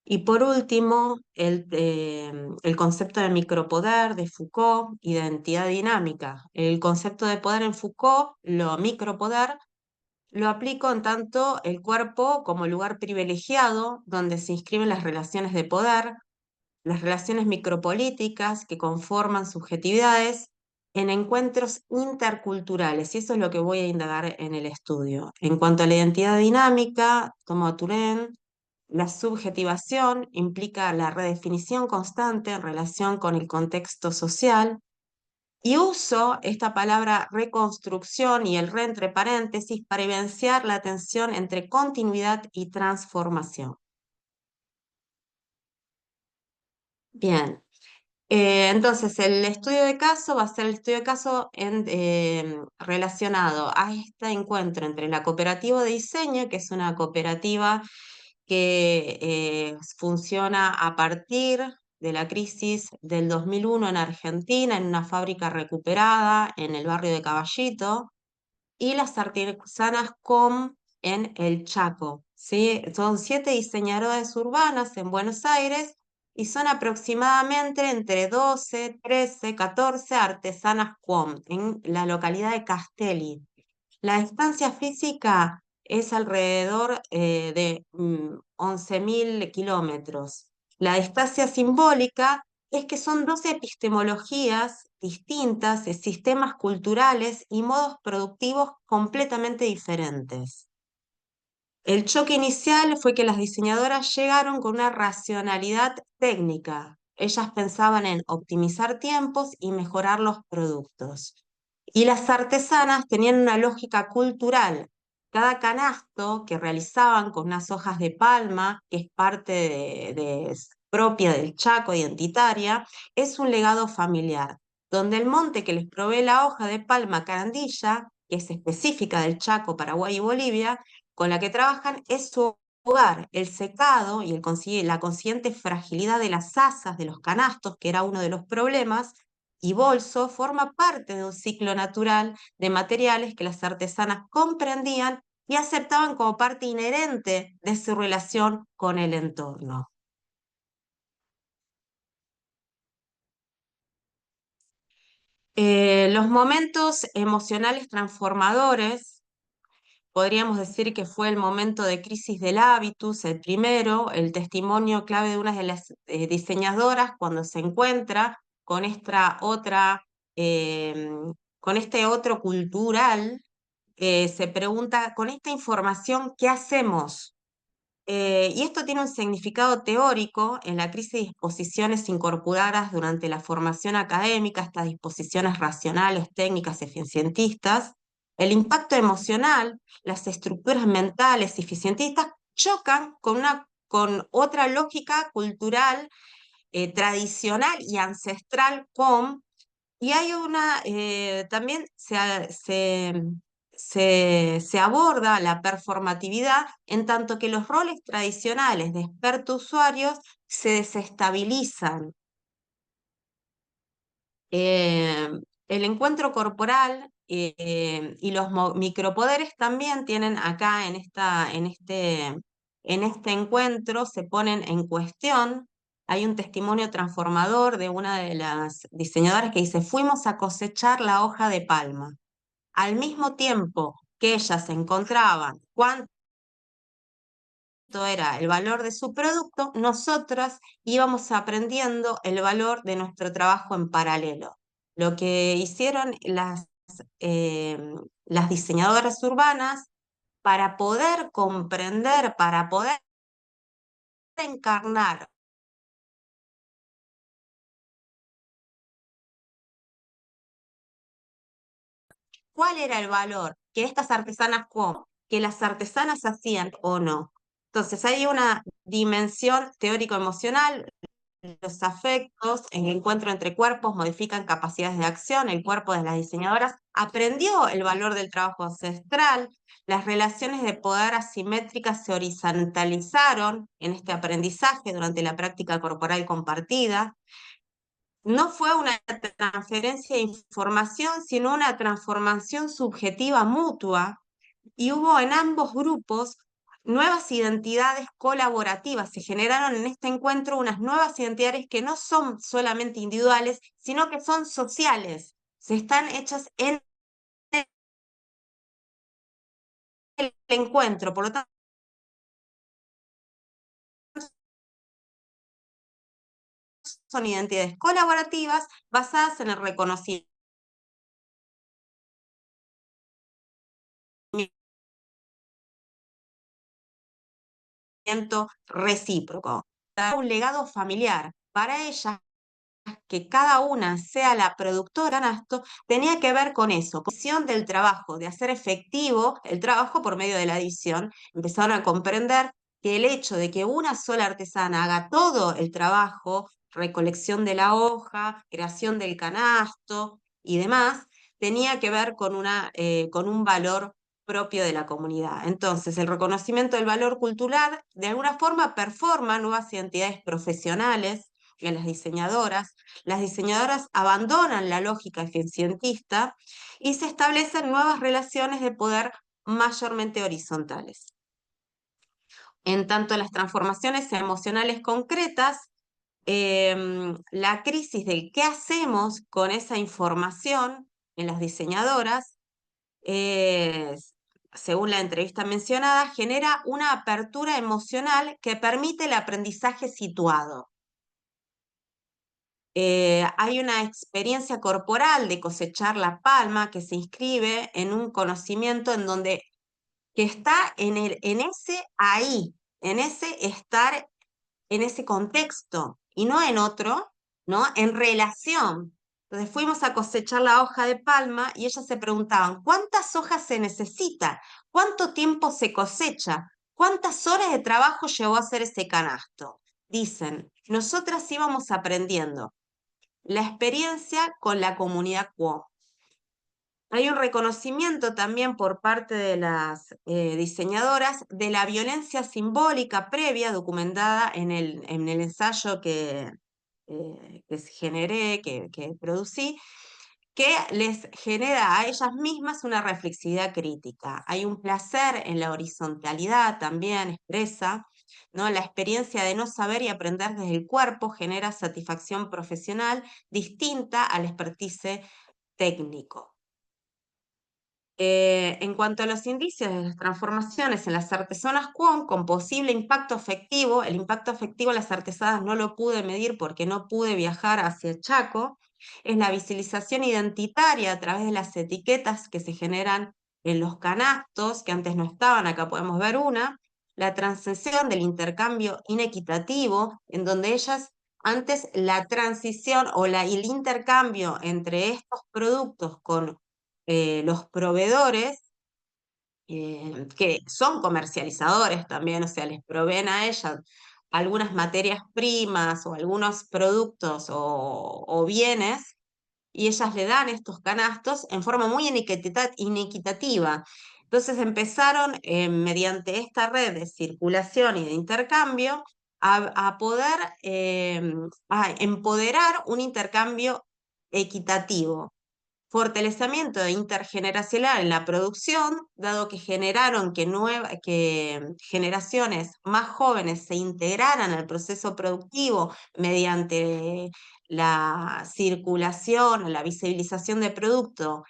Y por último, el concepto de micropoder de Foucault, identidad dinámica. El concepto de poder en Foucault, lo micropoder, lo aplico en tanto el cuerpo como lugar privilegiado donde se inscriben las relaciones de poder, las relaciones micropolíticas que conforman subjetividades en encuentros interculturales, y eso es lo que voy a indagar en el estudio. En cuanto a la identidad dinámica, tomo a Turén, la subjetivación implica la redefinición constante en relación con el contexto social, y uso esta palabra reconstrucción y el re entre paréntesis para evidenciar la tensión entre continuidad y transformación. Bien, entonces el estudio de caso va a ser el estudio de caso relacionado a este encuentro entre la cooperativa de diseño, que es una cooperativa que funciona a partir de la crisis del 2001 en Argentina, en una fábrica recuperada en el barrio de Caballito, y las artesanas COM en el Chaco, ¿sí? Son 7 diseñadoras urbanas en Buenos Aires y son aproximadamente entre 12, 13, 14 artesanas QOM en la localidad de Castelli. La distancia física es alrededor de 11.000 kilómetros. La distancia simbólica es que son dos epistemologías distintas, sistemas culturales y modos productivos completamente diferentes. El choque inicial fue que las diseñadoras llegaron con una racionalidad técnica. Ellas pensaban en optimizar tiempos y mejorar los productos. Y las artesanas tenían una lógica cultural. Cada canasto que realizaban con unas hojas de palma, que es parte propia del Chaco, identitaria, es un legado familiar, donde el monte que les provee la hoja de palma carandilla, que es específica del Chaco, Paraguay y Bolivia, con la que trabajan es su hogar. El secado y la consiguiente fragilidad de las asas de los canastos, que era uno de los problemas, y bolso, forma parte de un ciclo natural de materiales que las artesanas comprendían y aceptaban como parte inherente de su relación con el entorno. Los momentos emocionales transformadores, podríamos decir que fue el momento de crisis del hábitus, el primero, el testimonio clave de una de las diseñadoras cuando se encuentra con esta otra, con este otro cultural, se pregunta, con esta información, ¿qué hacemos? Y esto tiene un significado teórico en la crisis de disposiciones incorporadas durante la formación académica, estas disposiciones racionales, técnicas, eficientistas. El impacto emocional, las estructuras mentales eficientistas chocan con otra lógica cultural, tradicional y ancestral y hay también se aborda la performatividad en tanto que los roles tradicionales de experto-usuarios se desestabilizan. El encuentro corporal y los micropoderes también tienen acá en este encuentro, se ponen en cuestión. Hay un testimonio transformador de una de las diseñadoras que dice: fuimos a cosechar la hoja de palma. Al mismo tiempo que ellas encontraban cuánto era el valor de su producto, nosotras íbamos aprendiendo el valor de nuestro trabajo en paralelo. Lo que hicieron las diseñadoras urbanas para poder comprender, para poder encarnar cuál era el valor que estas artesanas que las artesanas hacían o no. Entonces hay una dimensión teórico-emocional, los afectos, el encuentro entre cuerpos modifican capacidades de acción, el cuerpo de las diseñadoras aprendió el valor del trabajo ancestral, las relaciones de poder asimétricas se horizontalizaron en este aprendizaje durante la práctica corporal compartida. No fue una transferencia de información, sino una transformación subjetiva mutua, y hubo en ambos grupos nuevas identidades colaborativas. Se generaron en este encuentro unas nuevas identidades que no son solamente individuales, sino que son sociales. Se están hechas en el encuentro, por lo tanto, son identidades colaborativas basadas en el reconocimiento recíproco. Un legado familiar. Para ellas, que cada una sea la productora de canasto, tenía que ver con eso, con la visión del trabajo, de hacer efectivo el trabajo por medio de la edición. Empezaron a comprender que el hecho de que una sola artesana haga todo el trabajo, recolección de la hoja, creación del canasto y demás, tenía que ver con un valor propio de la comunidad. Entonces, el reconocimiento del valor cultural, de alguna forma, performa nuevas identidades profesionales en las diseñadoras. Las diseñadoras abandonan la lógica eficientista y se establecen nuevas relaciones de poder mayormente horizontales. En tanto, las transformaciones emocionales concretas la crisis del qué hacemos con esa información en las diseñadoras, según la entrevista mencionada, genera una apertura emocional que permite el aprendizaje situado. Hay una experiencia corporal de cosechar la palma que se inscribe en un conocimiento en donde que está en ese ahí, en ese estar, en ese contexto y no en otro, ¿no? En relación. Entonces fuimos a cosechar la hoja de palma y ellas se preguntaban, ¿cuántas hojas se necesita? ¿Cuánto tiempo se cosecha? ¿Cuántas horas de trabajo llevó a hacer ese canasto? Dicen, nosotras íbamos aprendiendo la experiencia con la comunidad Cuom. Hay un reconocimiento también por parte de las diseñadoras de la violencia simbólica previa documentada en el ensayo que generé, que producí, que les genera a ellas mismas una reflexividad crítica. Hay un placer en la horizontalidad también expresa, ¿no? La experiencia de no saber y aprender desde el cuerpo genera satisfacción profesional distinta al expertise técnico. En cuanto a los indicios de las transformaciones en las artesanas Cuom con posible impacto afectivo, el impacto afectivo en las artesanas no lo pude medir porque no pude viajar hacia Chaco, es la visibilización identitaria a través de las etiquetas que se generan en los canastos, que antes no estaban, acá podemos ver una, la transición del intercambio inequitativo, en donde ellas antes la transición o el intercambio entre estos productos con los proveedores, que son comercializadores también, o sea, les proveen a ellas algunas materias primas o algunos productos o bienes, y ellas le dan estos canastos en forma muy inequitativa. Entonces empezaron, mediante esta red de circulación y de intercambio, a poder a empoderar un intercambio equitativo. Fortalecimiento intergeneracional en la producción, dado que generaron que generaciones más jóvenes se integraran al proceso productivo mediante la circulación o la visibilización de producto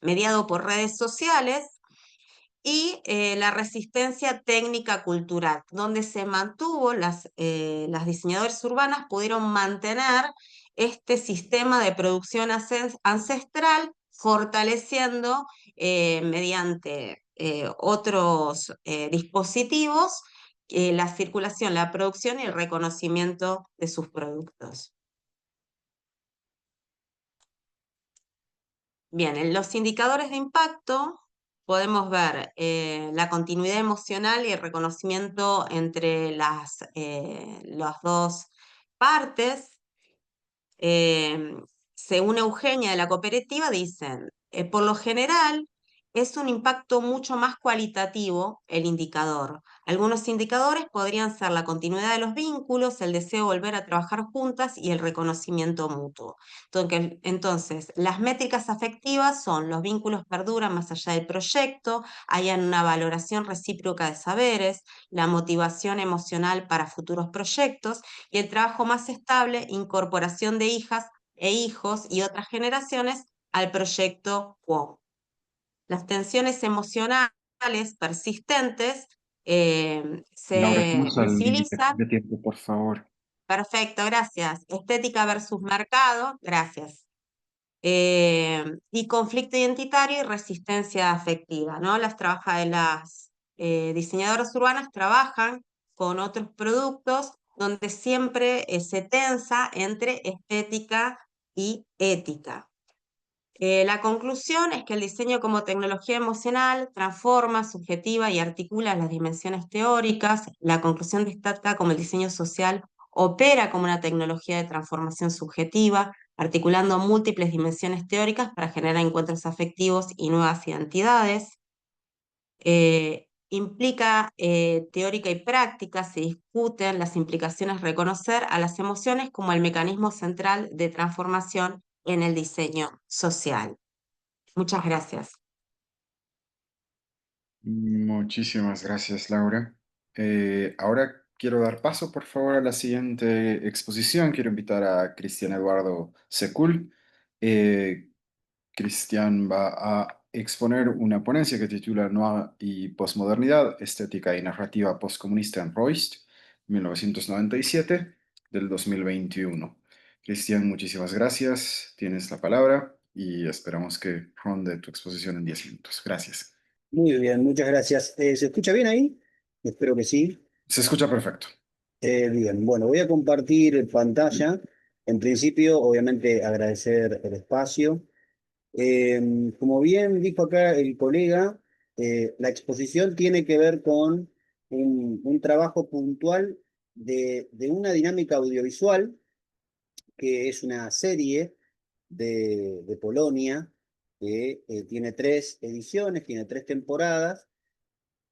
mediado por redes sociales, y la resistencia técnica cultural, donde se mantuvo, las diseñadoras urbanas pudieron mantener este sistema de producción ancestral, fortaleciendo mediante otros dispositivos la circulación, la producción y el reconocimiento de sus productos. Bien, en los indicadores de impacto podemos ver la continuidad emocional y el reconocimiento entre las dos partes. Según Eugenia de la cooperativa, dicen, por lo general es un impacto mucho más cualitativo el indicador. Algunos indicadores podrían ser la continuidad de los vínculos, el deseo de volver a trabajar juntas y el reconocimiento mutuo. Entonces, las métricas afectivas son los vínculos perduran más allá del proyecto, hay una valoración recíproca de saberes, la motivación emocional para futuros proyectos y el trabajo más estable, incorporación de hijas e hijos y otras generaciones al proyecto Cuom. Las tensiones emocionales persistentes Laura, se estamos al límite visibilizan. de tiempo, por favor. Perfecto, gracias. Estética versus mercado, gracias. Y conflicto identitario y resistencia afectiva, ¿no? Las diseñadoras urbanas trabajan con otros productos donde siempre se tensa entre estética y ética. La conclusión es que el diseño como tecnología emocional transforma, subjetiva y articula las dimensiones teóricas. La conclusión destaca como el diseño social opera como una tecnología de transformación subjetiva, articulando múltiples dimensiones teóricas para generar encuentros afectivos y nuevas identidades. Implica teórica y práctica, se discuten las implicaciones, reconocer a las emociones como el mecanismo central de transformación en el diseño social. Muchas gracias. Muchísimas gracias, Laura. Ahora quiero dar paso, por favor, a la siguiente exposición. Quiero invitar a Cristian Eduardo Secul. Cristian va a exponer una ponencia que titula Noir y Postmodernidad, Estética y Narrativa Postcomunista en Roist, 1997, del 2021. Cristian, muchísimas gracias. Tienes la palabra y esperamos que ronde tu exposición en 10 minutos. Gracias. Muy bien, muchas gracias. ¿Se escucha bien ahí? Espero que sí. Se escucha perfecto. Bien, bueno, voy a compartir pantalla. En principio, obviamente, agradecer el espacio. Como bien dijo acá el colega, la exposición tiene que ver con un trabajo puntual de una dinámica audiovisual, que es una serie de Polonia, que tiene 3 ediciones, tiene 3 temporadas,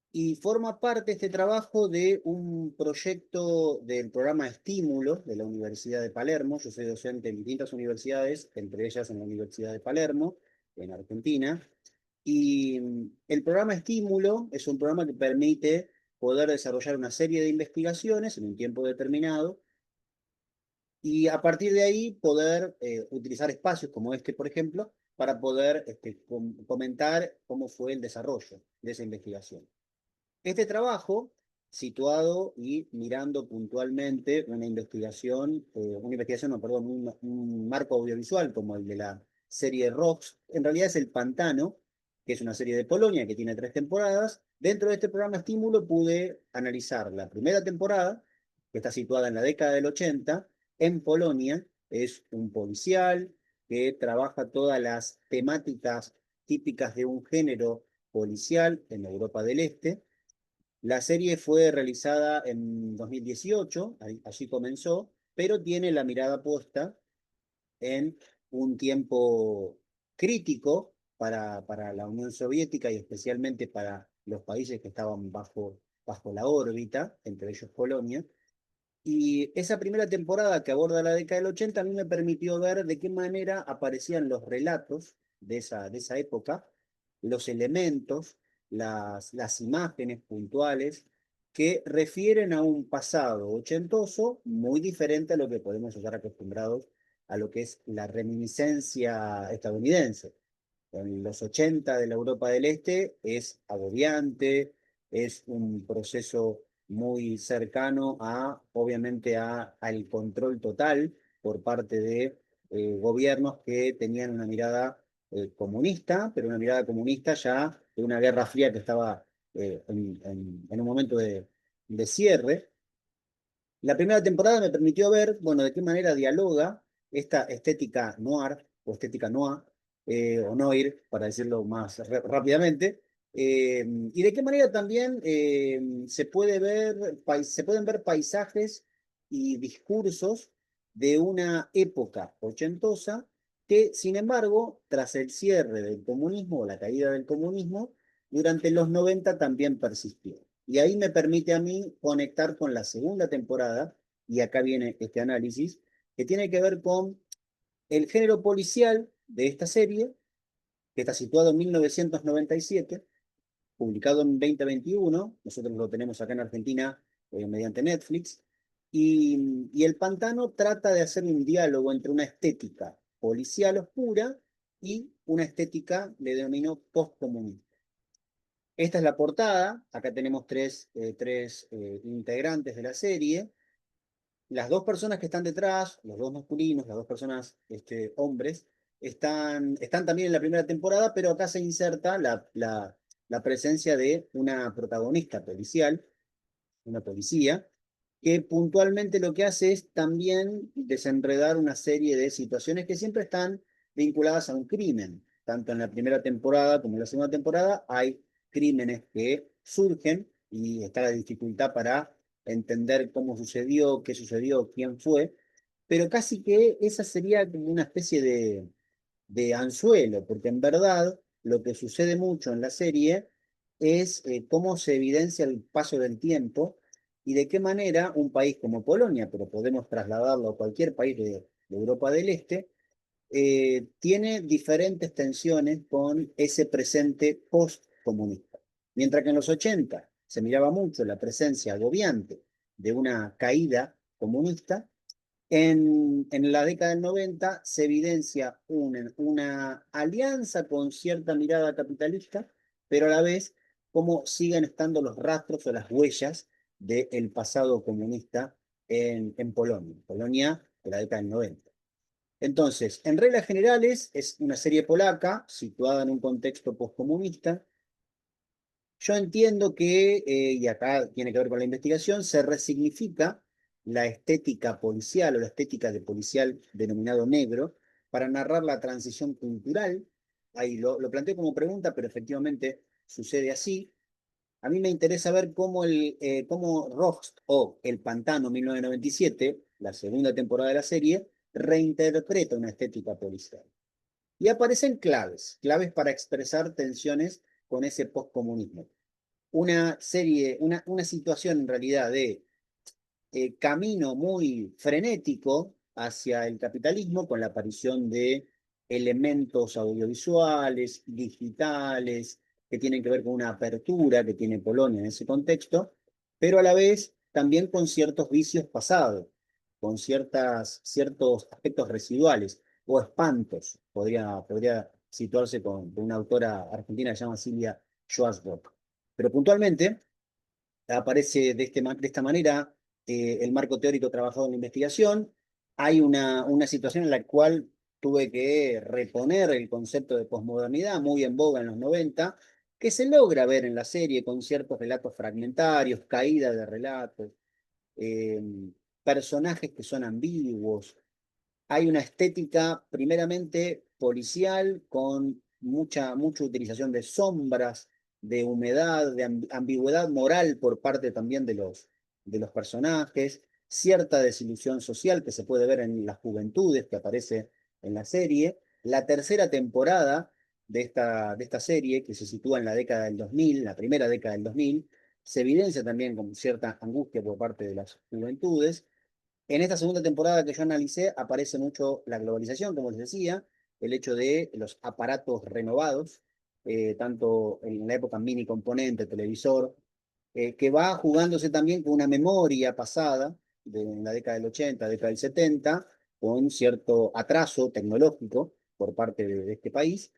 y forma parte este trabajo de un proyecto del programa Estímulo de la Universidad de Palermo. Yo soy docente en distintas universidades, entre ellas en la Universidad de Palermo, en Argentina. Y el programa Estímulo es un programa que permite poder desarrollar una serie de investigaciones en un tiempo determinado y a partir de ahí poder utilizar espacios como este, por ejemplo, para poder comentar cómo fue el desarrollo de esa investigación. Este trabajo, situado y mirando puntualmente una investigación, no, perdón, un marco audiovisual como el de la serie ROX, en realidad es El Pantano, que es una serie de Polonia que tiene 3 temporadas. Dentro de este programa Estímulo pude analizar la primera temporada, que está situada en la década del 80, en Polonia. Es un policial que trabaja todas las temáticas típicas de un género policial en Europa del Este. La serie fue realizada en 2018, allí comenzó, pero tiene la mirada puesta en un tiempo crítico para la Unión Soviética y especialmente para los países que estaban bajo la órbita, entre ellos Polonia. Y esa primera temporada que aborda la década del 80 a mí me permitió ver de qué manera aparecían los relatos de esa época, los elementos, las imágenes puntuales que refieren a un pasado ochentoso muy diferente a lo que podemos estar acostumbrados a lo que es la reminiscencia estadounidense. En los 80 de la Europa del Este es agobiante, es un proceso muy cercano obviamente, al control total por parte de gobiernos que tenían una mirada comunista, pero una mirada comunista ya de una guerra fría que estaba en un momento de cierre. La primera temporada me permitió ver, bueno, de qué manera dialoga esta estética noir o noir, para decirlo más rápidamente, y de qué manera también se pueden ver paisajes y discursos de una época ochentosa que, sin embargo, tras el cierre del comunismo o la caída del comunismo, durante los 90 también persistió. Y ahí me permite a mí conectar con la segunda temporada, y acá viene este análisis, que tiene que ver con el género policial de esta serie, que está situado en 1997, publicado en 2021, nosotros lo tenemos acá en Argentina mediante Netflix, y El Pantano trata de hacer un diálogo entre una estética policial oscura y una estética, le denomino, postcomunista. Esta es la portada, acá tenemos tres integrantes de la serie. Las 2 personas que están detrás, los 2 masculinos, las 2 personas hombres, están también en la primera temporada, pero acá se inserta la presencia de una protagonista policial, una policía, que puntualmente lo que hace es también desenredar una serie de situaciones que siempre están vinculadas a un crimen. Tanto en la primera temporada como en la segunda temporada hay crímenes que surgen y está la dificultad para entender cómo sucedió, qué sucedió, quién fue, pero casi que esa sería como una especie de anzuelo, porque en verdad lo que sucede mucho en la serie es cómo se evidencia el paso del tiempo y de qué manera un país como Polonia, pero podemos trasladarlo a cualquier país de Europa del Este, tiene diferentes tensiones con ese presente postcomunista. Mientras que en los 80 se miraba mucho la presencia agobiante de una caída comunista. En la década del 90 se evidencia una alianza con cierta mirada capitalista, pero a la vez cómo siguen estando los rastros o las huellas del pasado comunista en Polonia, Polonia de la década del 90. Entonces, en reglas generales, es una serie polaca situada en un contexto postcomunista. Yo entiendo que, y acá tiene que ver con la investigación, se resignifica la estética policial o la estética de policial denominado negro para narrar la transición cultural. Ahí lo planteo como pregunta, pero efectivamente sucede así. A mí me interesa ver cómo Rost o El Pantano 1997, la segunda temporada de la serie, reinterpreta una estética policial. Y aparecen claves para expresar tensiones con ese postcomunismo. Una situación en realidad de camino muy frenético hacia el capitalismo con la aparición de elementos audiovisuales, digitales, que tienen que ver con una apertura que tiene Polonia en ese contexto, pero a la vez también con ciertos vicios pasados, con ciertos aspectos residuales o espantos, podría situarse con una autora argentina que se llama Silvia Schwarzbach. Pero puntualmente aparece de esta manera el marco teórico trabajado en la investigación. Hay una situación en la cual tuve que reponer el concepto de posmodernidad, muy en boga en los 90, que se logra ver en la serie con ciertos relatos fragmentarios, caída de relatos, eh, personajes que son ambiguos. Hay una estética primeramente policial con mucha utilización de sombras, de humedad, de ambigüedad moral por parte también de los personajes, cierta desilusión social que se puede ver en las juventudes que aparece en la serie. La tercera temporada de esta serie, que se sitúa en la década del 2000, la primera década del 2000, se evidencia también con cierta angustia por parte de las juventudes. En esta segunda temporada que yo analicé aparece mucho la globalización, como les decía, el hecho de los aparatos renovados, tanto en la época mini componente, televisor, que va jugándose también con una memoria pasada de la década del 80, década del 70, con cierto atraso tecnológico por parte de este país,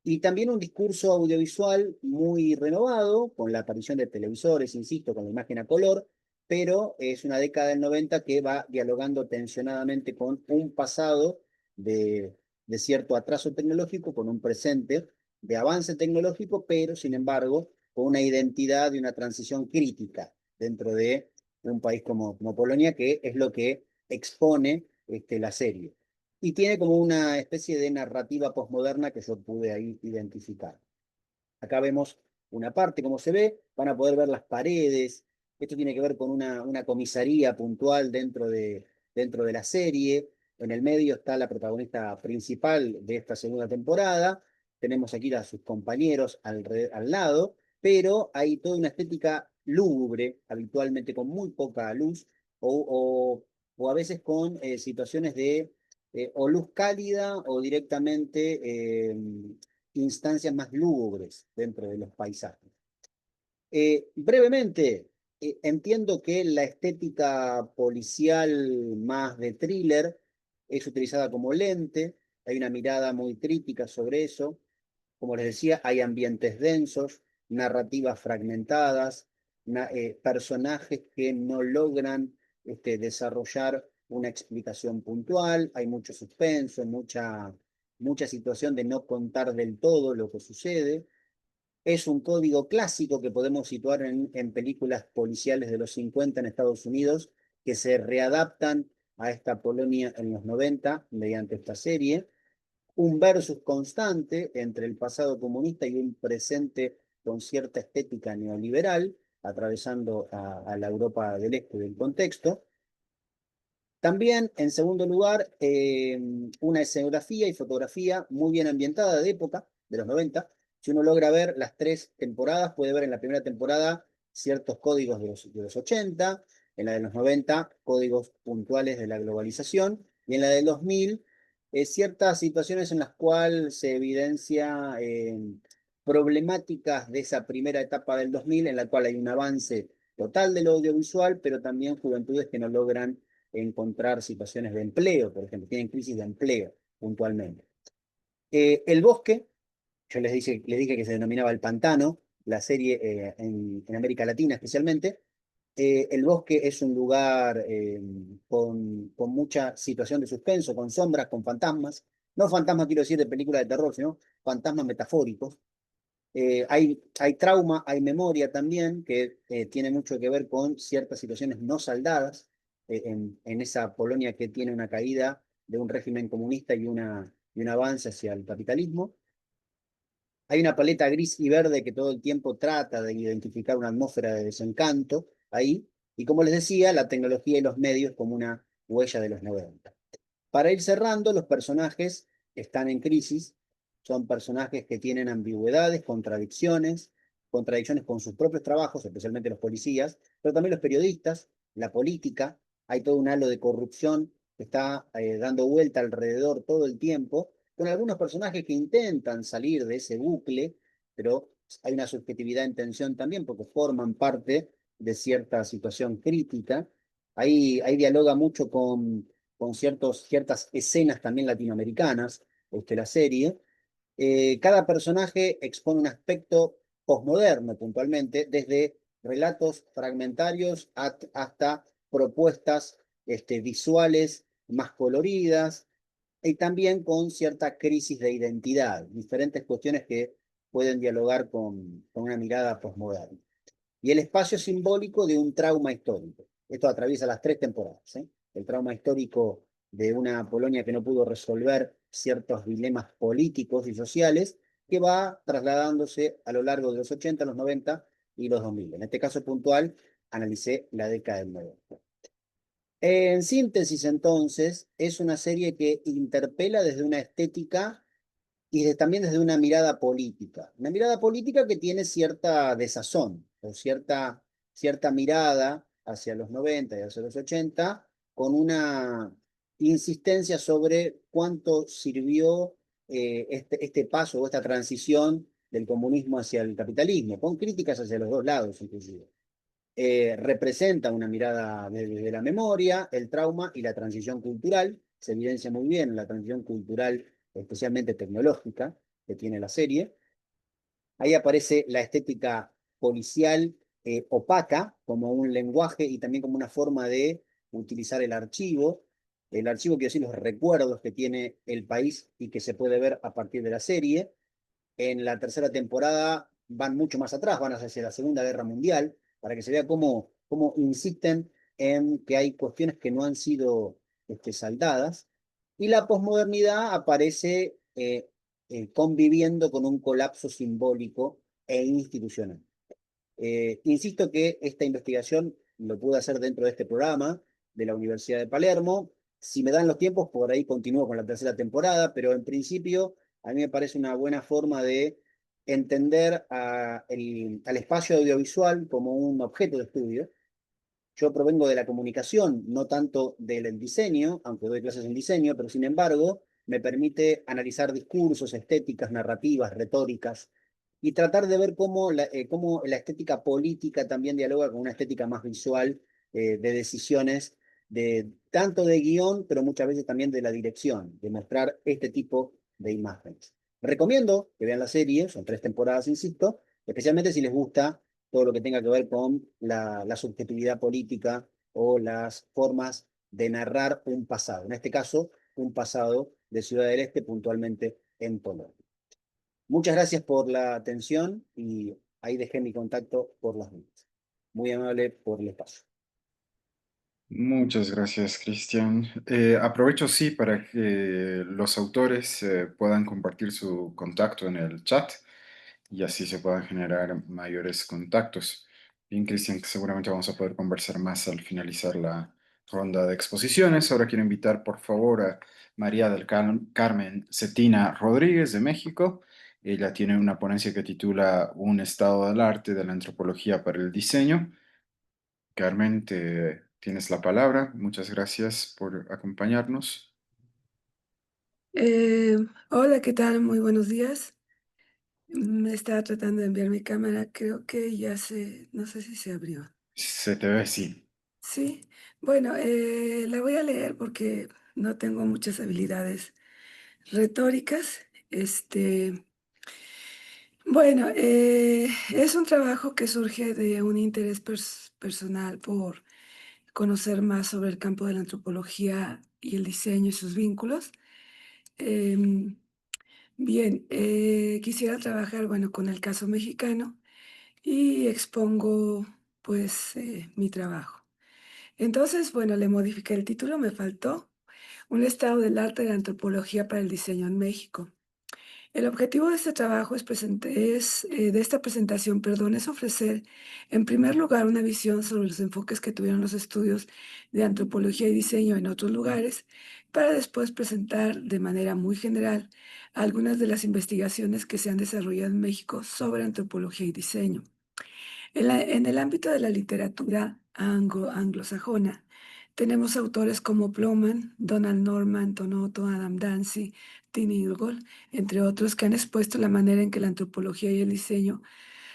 y también un discurso audiovisual muy renovado, con la aparición de televisores, insisto, con la imagen a color, pero es una década del 90 que va dialogando tensionadamente con un pasado de cierto atraso tecnológico, con un presente de avance tecnológico, pero sin embargo con una identidad y una transición crítica dentro de un país como Polonia, que es lo que expone la serie. Y tiene como una especie de narrativa posmoderna que yo pude ahí identificar. Acá vemos una parte, como se ve, van a poder ver las paredes. Esto tiene que ver con una comisaría puntual dentro de la serie. En el medio está la protagonista principal de esta segunda temporada. Tenemos aquí a sus compañeros al lado, pero hay toda una estética lúgubre, habitualmente con muy poca luz, o a veces con situaciones de o luz cálida o directamente instancias más lúgubres dentro de los paisajes. Brevemente, entiendo que la estética policial más de thriller es utilizada como lente, hay una mirada muy crítica sobre eso. Como les decía, hay ambientes densos, narrativas fragmentadas, personajes que no logran desarrollar una explicación puntual, hay mucho suspenso, mucha situación de no contar del todo lo que sucede. Es un código clásico que podemos situar en películas policiales de los 50 en Estados Unidos, que se readaptan a esta Polonia en los 90 mediante esta serie. Un versus constante entre el pasado comunista y un presente con cierta estética neoliberal, atravesando a la Europa del Este del contexto. También, en segundo lugar, una escenografía y fotografía muy bien ambientada de época, de los 90. Si uno logra ver las tres temporadas, puede ver en la primera temporada ciertos códigos de los 80, en la de los 90, códigos puntuales de la globalización, y en la del 2000, ciertas situaciones en las cuales se evidencia problemáticas de esa primera etapa del 2000, en la cual hay un avance total de lo audiovisual, pero también juventudes que no logran encontrar situaciones de empleo, por ejemplo, tienen crisis de empleo puntualmente. El Bosque, yo les dije que se denominaba El Pantano, la serie en América Latina especialmente. El Bosque es un lugar con mucha situación de suspenso, con sombras, con fantasmas. No fantasmas, quiero decir, de películas de terror, sino fantasmas metafóricos. Hay trauma, hay memoria también, que tiene mucho que ver con ciertas situaciones no saldadas en esa Polonia que tiene una caída de un régimen comunista y un avance hacia el capitalismo. Hay una paleta gris y verde que todo el tiempo trata de identificar una atmósfera de desencanto ahí. Y como les decía, la tecnología y los medios como una huella de los 90. Para ir cerrando, los personajes están en crisis. Son personajes que tienen ambigüedades, contradicciones con sus propios trabajos, especialmente los policías, pero también los periodistas, la política. Hay todo un halo de corrupción que está dando vuelta alrededor todo el tiempo, con algunos personajes que intentan salir de ese bucle, pero hay una subjetividad en tensión también porque forman parte de cierta situación crítica. Ahí dialoga mucho con ciertas escenas también latinoamericanas, la serie. Cada personaje expone un aspecto posmoderno puntualmente, desde relatos fragmentarios hasta propuestas visuales más coloridas, y también con cierta crisis de identidad, diferentes cuestiones que pueden dialogar con una mirada posmoderna. Y el espacio simbólico de un trauma histórico. Esto atraviesa las 3 temporadas. El trauma histórico de una Polonia que no pudo resolver ciertos dilemas políticos y sociales, que va trasladándose a lo largo de los 80, los 90 y los 2000. En este caso puntual, analicé la década del 90. En síntesis, entonces, es una serie que interpela desde una estética y también desde una mirada política. Una mirada política que tiene cierta desazón, o cierta mirada hacia los 90 y hacia los 80, con una insistencia sobre cuánto sirvió este paso o esta transición del comunismo hacia el capitalismo, con críticas hacia los dos lados, inclusive. Representa una mirada de la memoria, el trauma y la transición cultural. Se evidencia muy bien la transición cultural, especialmente tecnológica, que tiene la serie. Ahí aparece la estética policial opaca como un lenguaje y también como una forma de utilizar el archivo. El archivo, quiero decir, los recuerdos que tiene el país y que se puede ver a partir de la serie. En la tercera temporada van mucho más atrás, van hacia la Segunda Guerra Mundial, para que se vea cómo insisten en que hay cuestiones que no han sido saldadas. Y la posmodernidad aparece conviviendo con un colapso simbólico e institucional. Insisto que esta investigación lo pude hacer dentro de este programa de la Universidad de Palermo. Si me dan los tiempos, por ahí continúo con la tercera temporada, pero en principio a mí me parece una buena forma de entender al espacio audiovisual como un objeto de estudio. Yo provengo de la comunicación, no tanto del diseño, aunque doy clases en diseño, pero sin embargo me permite analizar discursos, estéticas, narrativas, retóricas, y tratar de ver cómo la estética política también dialoga con una estética más visual de decisiones, tanto de guión, pero muchas veces también de la dirección, de mostrar este tipo de imágenes. Recomiendo que vean la serie, son 3 temporadas, insisto, especialmente si les gusta todo lo que tenga que ver con la subjetividad política o las formas de narrar un pasado. En este caso, un pasado de Ciudad del Este, puntualmente en Polonia. Muchas gracias por la atención y ahí dejé mi contacto por las dudas. Muy amable por el espacio. Muchas gracias, Cristian. Aprovecho, sí, para que los autores puedan compartir su contacto en el chat y así se puedan generar mayores contactos. Bien, Cristian, que seguramente vamos a poder conversar más al finalizar la ronda de exposiciones. Ahora quiero invitar, por favor, a María del Carmen Cetina Rodríguez de México. Ella tiene una ponencia que titula Un estado del arte de la antropología para el diseño. Carmen, tienes la palabra. Muchas gracias por acompañarnos. Hola, ¿qué tal? Muy buenos días. Me estaba tratando de enviar mi cámara, creo que ya no sé si se abrió. Se te ve, sí. Sí. Bueno, la voy a leer porque no tengo muchas habilidades retóricas. Bueno, es un trabajo que surge de un interés personal por conocer más sobre el campo de la antropología y el diseño y sus vínculos. Em, Bien, quisiera trabajar, bueno, con el caso mexicano y expongo, pues, mi trabajo. Entonces, bueno, le modifiqué el título, me faltó un estado del arte de la antropología para el diseño en México. El objetivo de este trabajo de esta presentación, perdón, es ofrecer, en primer lugar, una visión sobre los enfoques que tuvieron los estudios de antropología y diseño en otros lugares, para después presentar de manera muy general algunas de las investigaciones que se han desarrollado en México sobre antropología y diseño. En el ámbito de la literatura anglosajona, tenemos autores como Plowman, Donald Norman, Tonoto, Adam Dancy, Tim Ingold, entre otros, que han expuesto la manera en que la antropología y el diseño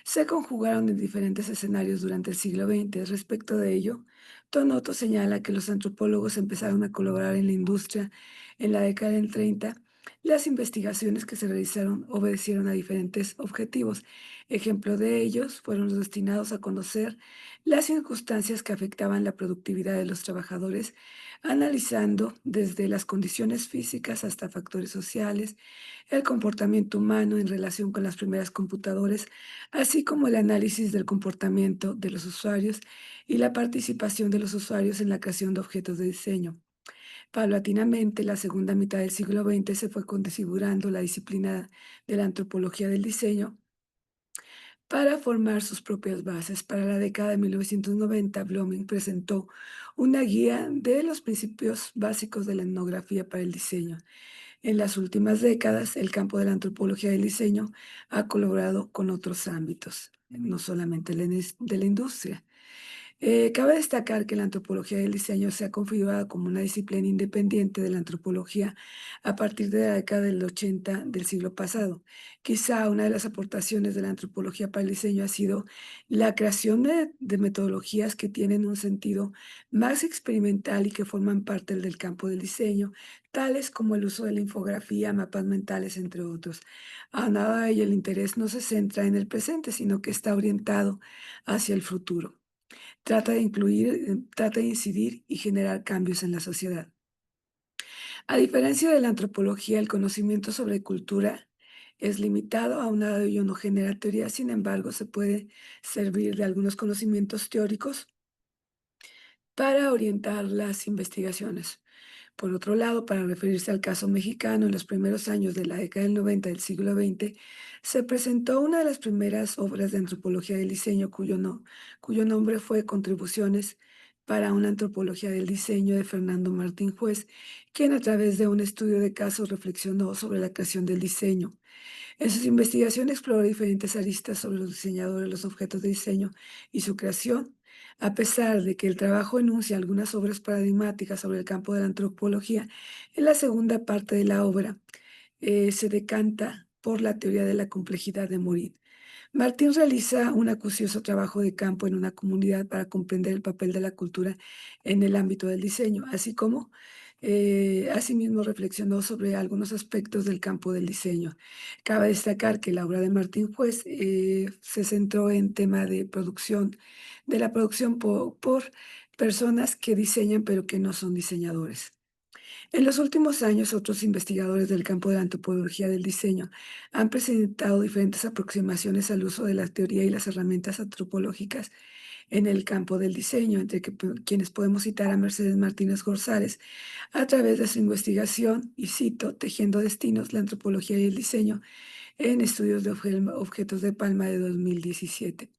se conjugaron en diferentes escenarios durante el siglo XX. Respecto de ello, Tonoto señala que los antropólogos empezaron a colaborar en la industria en la década del 30. Las investigaciones que se realizaron obedecieron a diferentes objetivos. Ejemplo de ellos fueron los destinados a conocer las circunstancias que afectaban la productividad de los trabajadores, analizando desde las condiciones físicas hasta factores sociales, el comportamiento humano en relación con las primeras computadoras, así como el análisis del comportamiento de los usuarios y la participación de los usuarios en la creación de objetos de diseño. Paulatinamente, la segunda mitad del siglo XX se fue configurando la disciplina de la antropología del diseño para formar sus propias bases. Para la década de 1990, Blooming presentó una guía de los principios básicos de la etnografía para el diseño. En las últimas décadas, el campo de la antropología del diseño ha colaborado con otros ámbitos, no solamente de la industria. Cabe destacar que la antropología del diseño se ha configurado como una disciplina independiente de la antropología a partir de la década del 80 del siglo pasado. Quizá una de las aportaciones de la antropología para el diseño ha sido la creación de metodologías que tienen un sentido más experimental y que forman parte del campo del diseño, tales como el uso de la infografía, mapas mentales, entre otros. A nada de ello, el interés no se centra en el presente, sino que está orientado hacia el futuro. Trata de incidir y generar cambios en la sociedad. A diferencia de la antropología, el conocimiento sobre cultura es limitado, a un lado de ello no genera teoría, sin embargo, se puede servir de algunos conocimientos teóricos para orientar las investigaciones. Por otro lado, para referirse al caso mexicano, en los primeros años de la década del 90 del siglo XX, se presentó una de las primeras obras de antropología del diseño cuyo nombre fue Contribuciones para una antropología del diseño de Fernando Martín Juez, quien a través de un estudio de casos reflexionó sobre la creación del diseño. En sus investigaciones exploró diferentes aristas sobre los diseñadores, los objetos de diseño y su creación. A pesar de que el trabajo enuncia algunas obras paradigmáticas sobre el campo de la antropología, en la segunda parte de la obra se decanta por la teoría de la complejidad de Murid. Martín realiza un acucioso trabajo de campo en una comunidad para comprender el papel de la cultura en el ámbito del diseño, así como asimismo reflexionó sobre algunos aspectos del campo del diseño. Cabe destacar que la obra de Martín Juez se centró en tema de producción, de la producción por personas que diseñan pero que no son diseñadores. En los últimos años, otros investigadores del campo de la antropología del diseño han presentado diferentes aproximaciones al uso de la teoría y las herramientas antropológicas en el campo del diseño, quienes podemos citar a Mercedes Martínez González a través de su investigación, y cito, Tejiendo Destinos, la antropología y el diseño en estudios de objetos de Palma de 2017.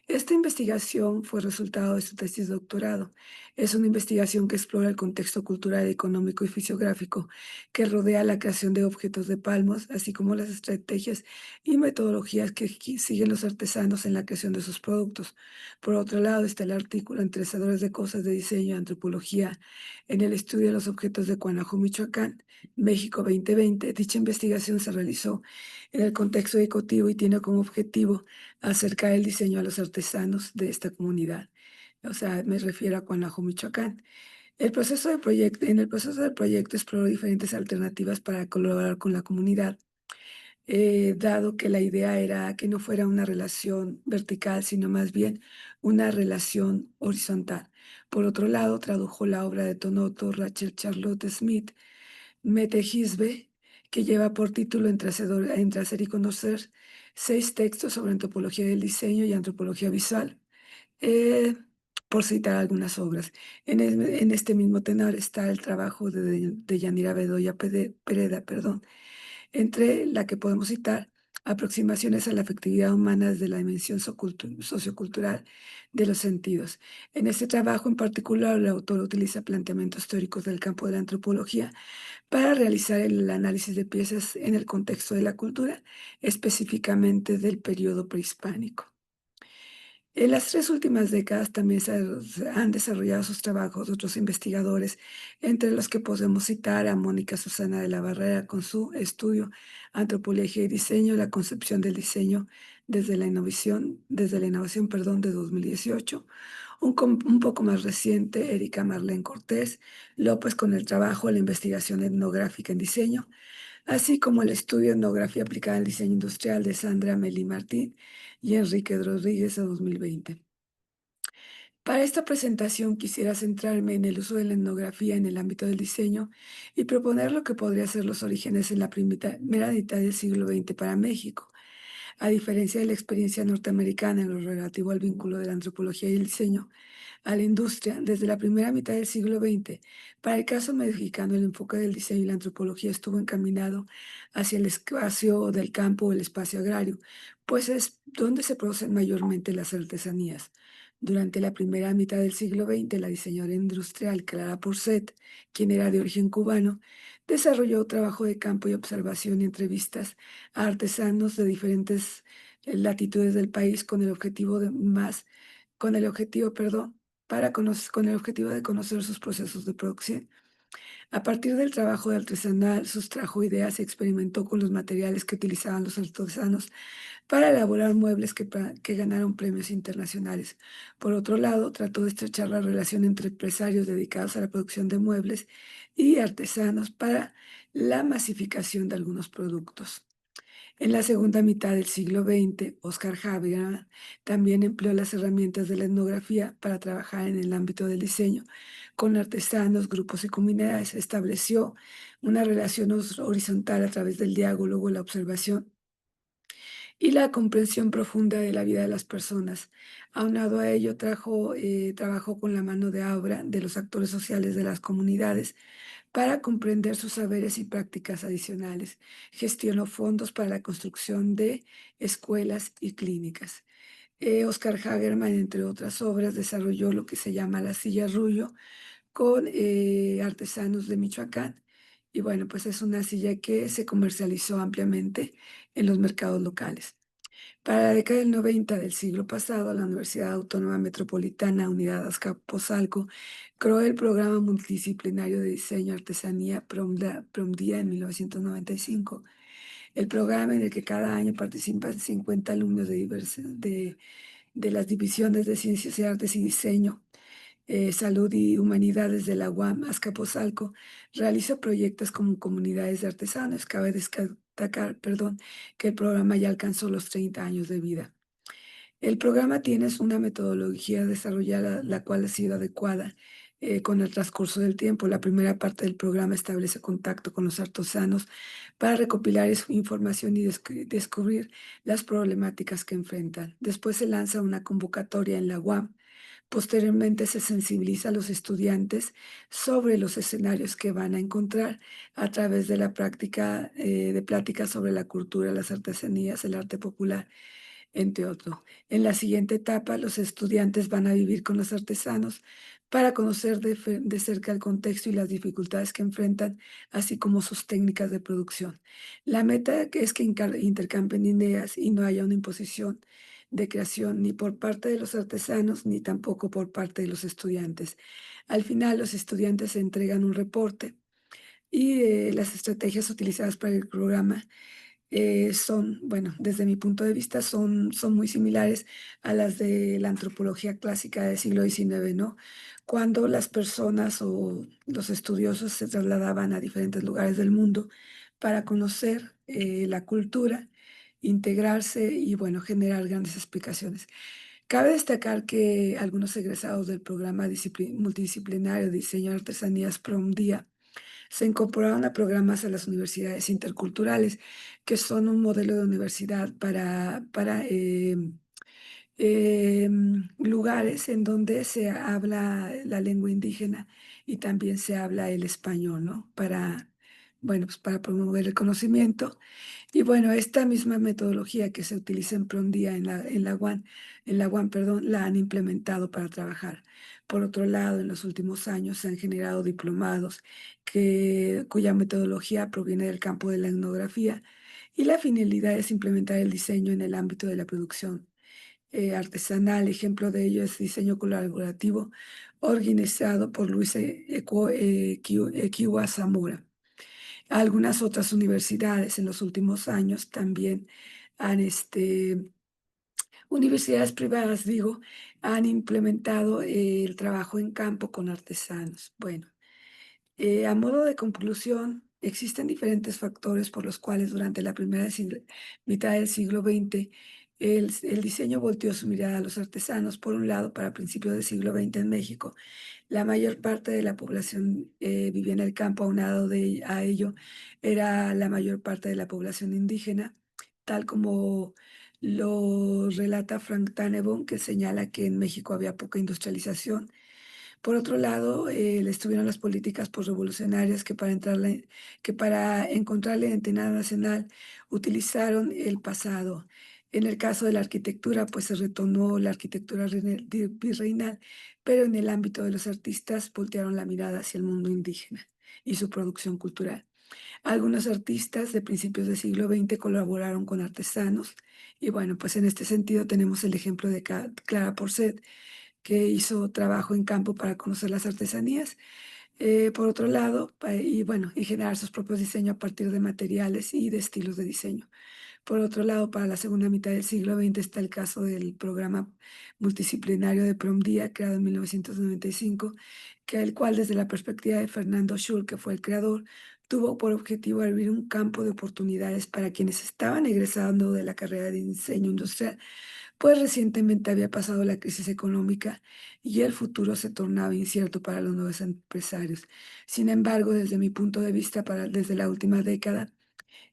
Esta investigación fue resultado de su tesis de doctorado. Es una investigación que explora el contexto cultural, económico y fisiográfico que rodea la creación de objetos de palmos, así como las estrategias y metodologías que siguen los artesanos en la creación de sus productos. Por otro lado, está el artículo Interesadores de Cosas de Diseño y Antropología en el estudio de los objetos de Cuanajo, Michoacán, México 2020. Dicha investigación se realizó en el contexto educativo y tiene como objetivo acercar el diseño a los artesanos de esta comunidad. o sea, me refiero a Cuanajo, Michoacán. En el proceso del proyecto exploró diferentes alternativas para colaborar con la comunidad, dado que la idea era que no fuera una relación vertical, sino más bien una relación horizontal. Por otro lado, tradujo la obra de Tonoto Rachel Charlotte Smith, Metegisbe, que lleva por título Entre hacer y conocer, 6 textos sobre antropología del diseño y antropología visual, eh, por citar algunas obras. En este mismo tenor está el trabajo de Yanira Bedoya Pereda, perdón, entre la que podemos citar aproximaciones a la afectividad humana desde la dimensión sociocultural de los sentidos. En este trabajo en particular, el autor utiliza planteamientos teóricos del campo de la antropología para realizar el análisis de piezas en el contexto de la cultura, específicamente del periodo prehispánico. En las 3 últimas décadas también se han desarrollado sus trabajos otros investigadores, entre los que podemos citar a Mónica Susana de la Barrera con su estudio Antropología y Diseño, la concepción del diseño desde la innovación, perdón, de 2018. Un poco más reciente, Erika Marlene Cortés López con el trabajo La investigación etnográfica en diseño, así como el estudio Etnografía aplicada al diseño industrial de Sandra Meli Martín y Enrique Rodríguez de 2020. Para esta presentación quisiera centrarme en el uso de la etnografía en el ámbito del diseño y proponer lo que podría ser los orígenes en la primera mitad del siglo XX para México. A diferencia de la experiencia norteamericana en lo relativo al vínculo de la antropología y el diseño a la industria desde la primera mitad del siglo XX, para el caso mexicano el enfoque del diseño y la antropología estuvo encaminado hacia el espacio del campo o el espacio agrario, pues es donde se producen mayormente las artesanías. Durante la primera mitad del siglo XX, la diseñadora industrial Clara Porcet, quien era de origen cubano, desarrolló trabajo de campo y observación y entrevistas a artesanos de diferentes latitudes del país con el objetivo, perdón, con el objetivo de conocer sus procesos de producción. A partir del trabajo de artesanal, sustrajo ideas y experimentó con los materiales que utilizaban los artesanos para elaborar muebles que ganaron premios internacionales. Por otro lado, trató de estrechar la relación entre empresarios dedicados a la producción de muebles y artesanos para la masificación de algunos productos. En la segunda mitad del siglo XX, Oscar Habermas también empleó las herramientas de la etnografía para trabajar en el ámbito del diseño. Con artesanos, grupos y comunidades estableció una relación horizontal a través del diálogo, la observación y la comprensión profunda de la vida de las personas. Aunado a ello, trabajó con la mano de obra de los actores sociales de las comunidades para comprender sus saberes y prácticas adicionales. Gestionó fondos para la construcción de escuelas y clínicas. Oscar Hagerman, entre otras obras, desarrolló lo que se llama la silla Rullo con artesanos de Michoacán. Y bueno, pues es una silla que se comercializó ampliamente en los mercados locales. Para la década del 90 del siglo pasado, la Universidad Autónoma Metropolitana Unidad Azcapotzalco creó el programa multidisciplinario de diseño artesanía PROMDIA en 1995. El programa en el que cada año participan 50 alumnos de las divisiones de Ciencias y Artes y Diseño, Salud y Humanidades de la UAM Azcapotzalco, realiza proyectos como comunidades de artesanos. Cabe destacar, perdón, que el programa ya alcanzó los 30 años de vida. El programa tiene una metodología desarrollada, la cual ha sido adecuada con el transcurso del tiempo. La primera parte del programa establece contacto con los artesanos para recopilar información y descubrir las problemáticas que enfrentan. Después se lanza una convocatoria en la UAM. Posteriormente se sensibiliza a los estudiantes sobre los escenarios que van a encontrar a través de la práctica de pláticas sobre la cultura, las artesanías, el arte popular, entre otros. En la siguiente etapa, los estudiantes van a vivir con los artesanos para conocer de cerca el contexto y las dificultades que enfrentan, así como sus técnicas de producción. La meta es que intercambien ideas y no haya una imposición de creación ni por parte de los artesanos ni tampoco por parte de los estudiantes. Al final, los estudiantes entregan un reporte y las estrategias utilizadas para el programa son, bueno, desde mi punto de vista, son muy similares a las de la antropología clásica del siglo XIX, ¿no? Cuando las personas o los estudiosos se trasladaban a diferentes lugares del mundo para conocer la cultura, integrarse y, bueno, generar grandes explicaciones. Cabe destacar que algunos egresados del programa multidisciplinario de diseño de artesanías PROMDIA se incorporaron a programas a las universidades interculturales, que son un modelo de universidad para lugares en donde se habla la lengua indígena y también se habla el español, ¿no? Bueno, pues para promover el conocimiento. Y bueno, esta misma metodología que se utiliza en PRONDIA en la UAM, perdón, la han implementado para trabajar. Por otro lado, en los últimos años se han generado diplomados cuya metodología proviene del campo de la etnografía y la finalidad es implementar el diseño en el ámbito de la producción artesanal. Ejemplo de ello es diseño colaborativo organizado por Luis Equiwa Zamora. Algunas otras universidades en los últimos años también han, universidades privadas, digo, han implementado el trabajo en campo con artesanos. Bueno, a modo de conclusión, existen diferentes factores por los cuales durante la mitad del siglo XX el diseño volteó su mirada a los artesanos. Por un lado, para principios del siglo XX en México, la mayor parte de la población vivía en el campo, a ello era la mayor parte de la población indígena, tal como lo relata Frank Tannenbaum, que señala que en México había poca industrialización. Por otro lado, estuvieron las políticas posrevolucionarias que para encontrar la identidad nacional utilizaron el pasado. En el caso de la arquitectura, pues se retornó la arquitectura virreinal, pero en el ámbito de los artistas voltearon la mirada hacia el mundo indígena y su producción cultural. Algunos artistas de principios del siglo XX colaboraron con artesanos y bueno, pues en este sentido tenemos el ejemplo de Clara Porcet, que hizo trabajo en campo para conocer las artesanías. Por otro lado, y bueno, y generar sus propios diseños a partir de materiales y de estilos de diseño. Por otro lado, para la segunda mitad del siglo XX está el caso del programa multidisciplinario de PROMDIA, creado en 1995, el cual desde la perspectiva de Fernando Schul, que fue el creador, tuvo por objetivo abrir un campo de oportunidades para quienes estaban egresando de la carrera de diseño industrial, pues recientemente había pasado la crisis económica y el futuro se tornaba incierto para los nuevos empresarios. Sin embargo, desde mi punto de vista, desde la última década,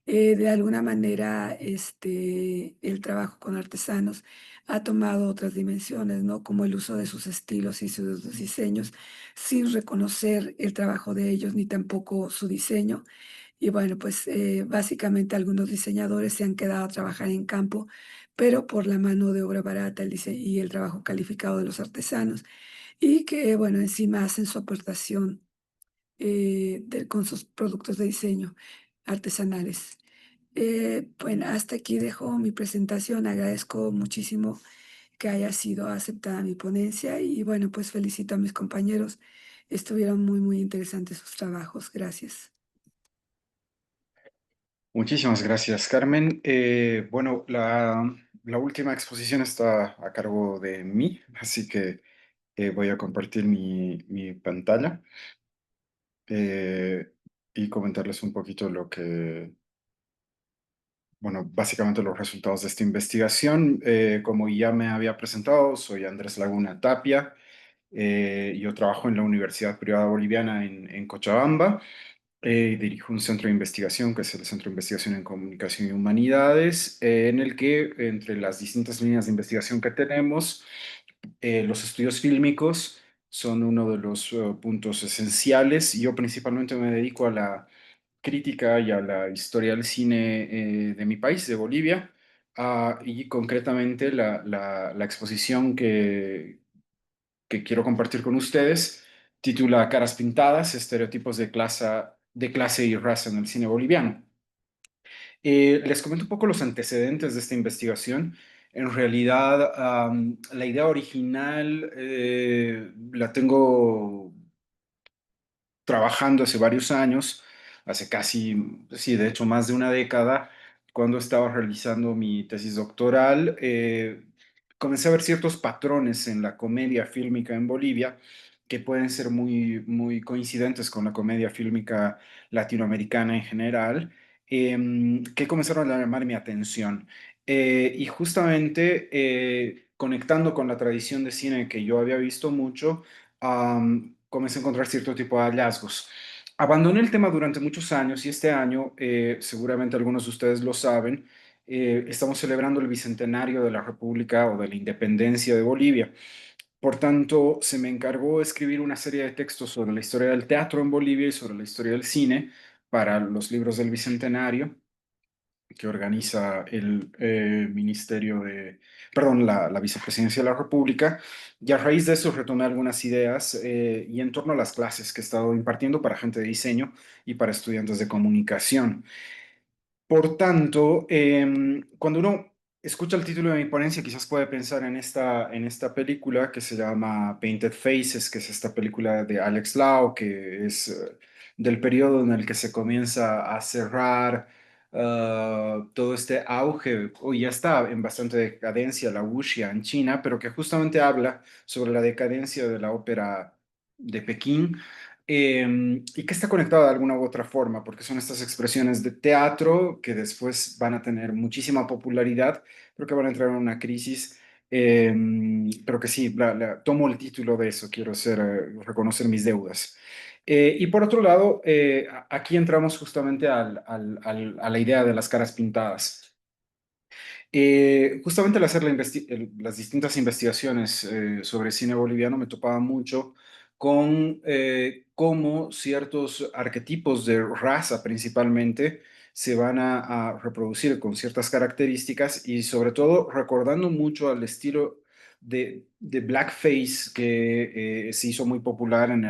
de alguna manera, el trabajo con artesanos ha tomado otras dimensiones, ¿no? Como el uso de sus estilos y sus diseños, sin reconocer el trabajo de ellos ni tampoco su diseño. Y bueno, pues básicamente algunos diseñadores se han quedado a trabajar en campo, pero por la mano de obra barata y el trabajo calificado de los artesanos, y que, bueno, encima hacen su aportación con sus productos de diseño artesanales. Bueno, hasta aquí dejo mi presentación. Agradezco muchísimo que haya sido aceptada mi ponencia y bueno, pues felicito a mis compañeros. Estuvieron muy, muy interesantes sus trabajos. Gracias. Muchísimas gracias, Carmen. Bueno, la última exposición está a cargo de mí, así que voy a compartir mi pantalla eh, y comentarles un poquito bueno, básicamente los resultados de esta investigación. Como ya me había presentado, soy Andrés Laguna Tapia. Yo trabajo en la Universidad Privada Boliviana en Cochabamba. Dirijo un centro de investigación que es el Centro de Investigación en Comunicación y Humanidades, en el que entre las distintas líneas de investigación que tenemos, los estudios fílmicos son uno de los puntos esenciales. Yo principalmente me dedico a la crítica y a la historia del cine de mi país, de Bolivia, y concretamente la exposición que quiero compartir con ustedes titula Caras pintadas, estereotipos de clase y raza en el cine boliviano. Les comento un poco los antecedentes de esta investigación. En realidad, la idea original la tengo trabajando hace varios años, hace casi, sí, de hecho más de una década, cuando estaba realizando mi tesis doctoral, comencé a ver ciertos patrones en la comedia fílmica en Bolivia que pueden ser muy coincidentes con la comedia fílmica latinoamericana en general, que comenzaron a llamar mi atención. Y justamente conectando con la tradición de cine que yo había visto mucho, comencé a encontrar cierto tipo de hallazgos. Abandoné el tema durante muchos años y este año, seguramente algunos de ustedes lo saben, estamos celebrando el bicentenario de la República o de la Independencia de Bolivia. Por tanto, se me encargó escribir una serie de textos sobre la historia del teatro en Bolivia y sobre la historia del cine para los libros del bicentenario que organiza el Ministerio de, perdón, la Vicepresidencia de la República. Y a raíz de eso retomé algunas ideas y en torno a las clases que he estado impartiendo para gente de diseño y para estudiantes de comunicación. Por tanto, cuando uno escucha el título de mi ponencia, quizás puede pensar en esta película que se llama Painted Faces, que es esta película de Alex Lau, que es del periodo en el que se comienza a cerrar todo este auge, hoy ya está en bastante decadencia la wuxia en China, pero que justamente habla sobre la decadencia de la ópera de Pekín y que está conectado de alguna u otra forma, porque son estas expresiones de teatro que después van a tener muchísima popularidad, pero que van a entrar en una crisis. Pero que sí, tomo el título de eso, quiero reconocer mis deudas. Y por otro lado, aquí entramos justamente a la idea de las caras pintadas. Justamente al hacer las distintas investigaciones sobre cine boliviano me topaba mucho con cómo ciertos arquetipos de raza principalmente se van a reproducir con ciertas características y sobre todo recordando mucho al estilo de blackface que se hizo muy popular en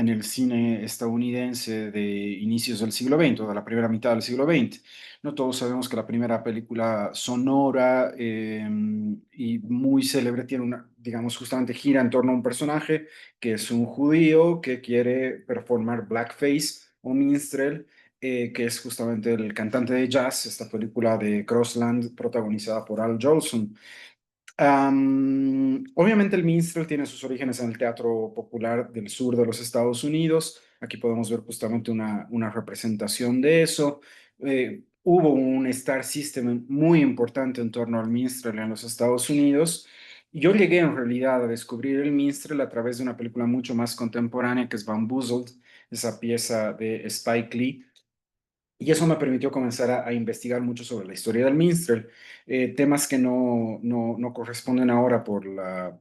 el cine estadounidense de inicios del siglo XX, o de la primera mitad del siglo XX. No todos sabemos que la primera película sonora y muy célebre tiene una, digamos, justamente gira en torno a un personaje que es un judío que quiere performar blackface o minstrel, que es justamente el cantante de jazz, esta película de Crossland protagonizada por Al Jolson. Obviamente el minstrel tiene sus orígenes en el teatro popular del sur de los Estados Unidos. Aquí podemos ver justamente una representación de eso. Hubo un star system muy importante en torno al minstrel en los Estados Unidos. Yo llegué en realidad a descubrir el minstrel a través de una película mucho más contemporánea que es Bamboozled, esa pieza de Spike Lee, y eso me permitió comenzar a investigar mucho sobre la historia del minstrel, temas que no corresponden ahora por la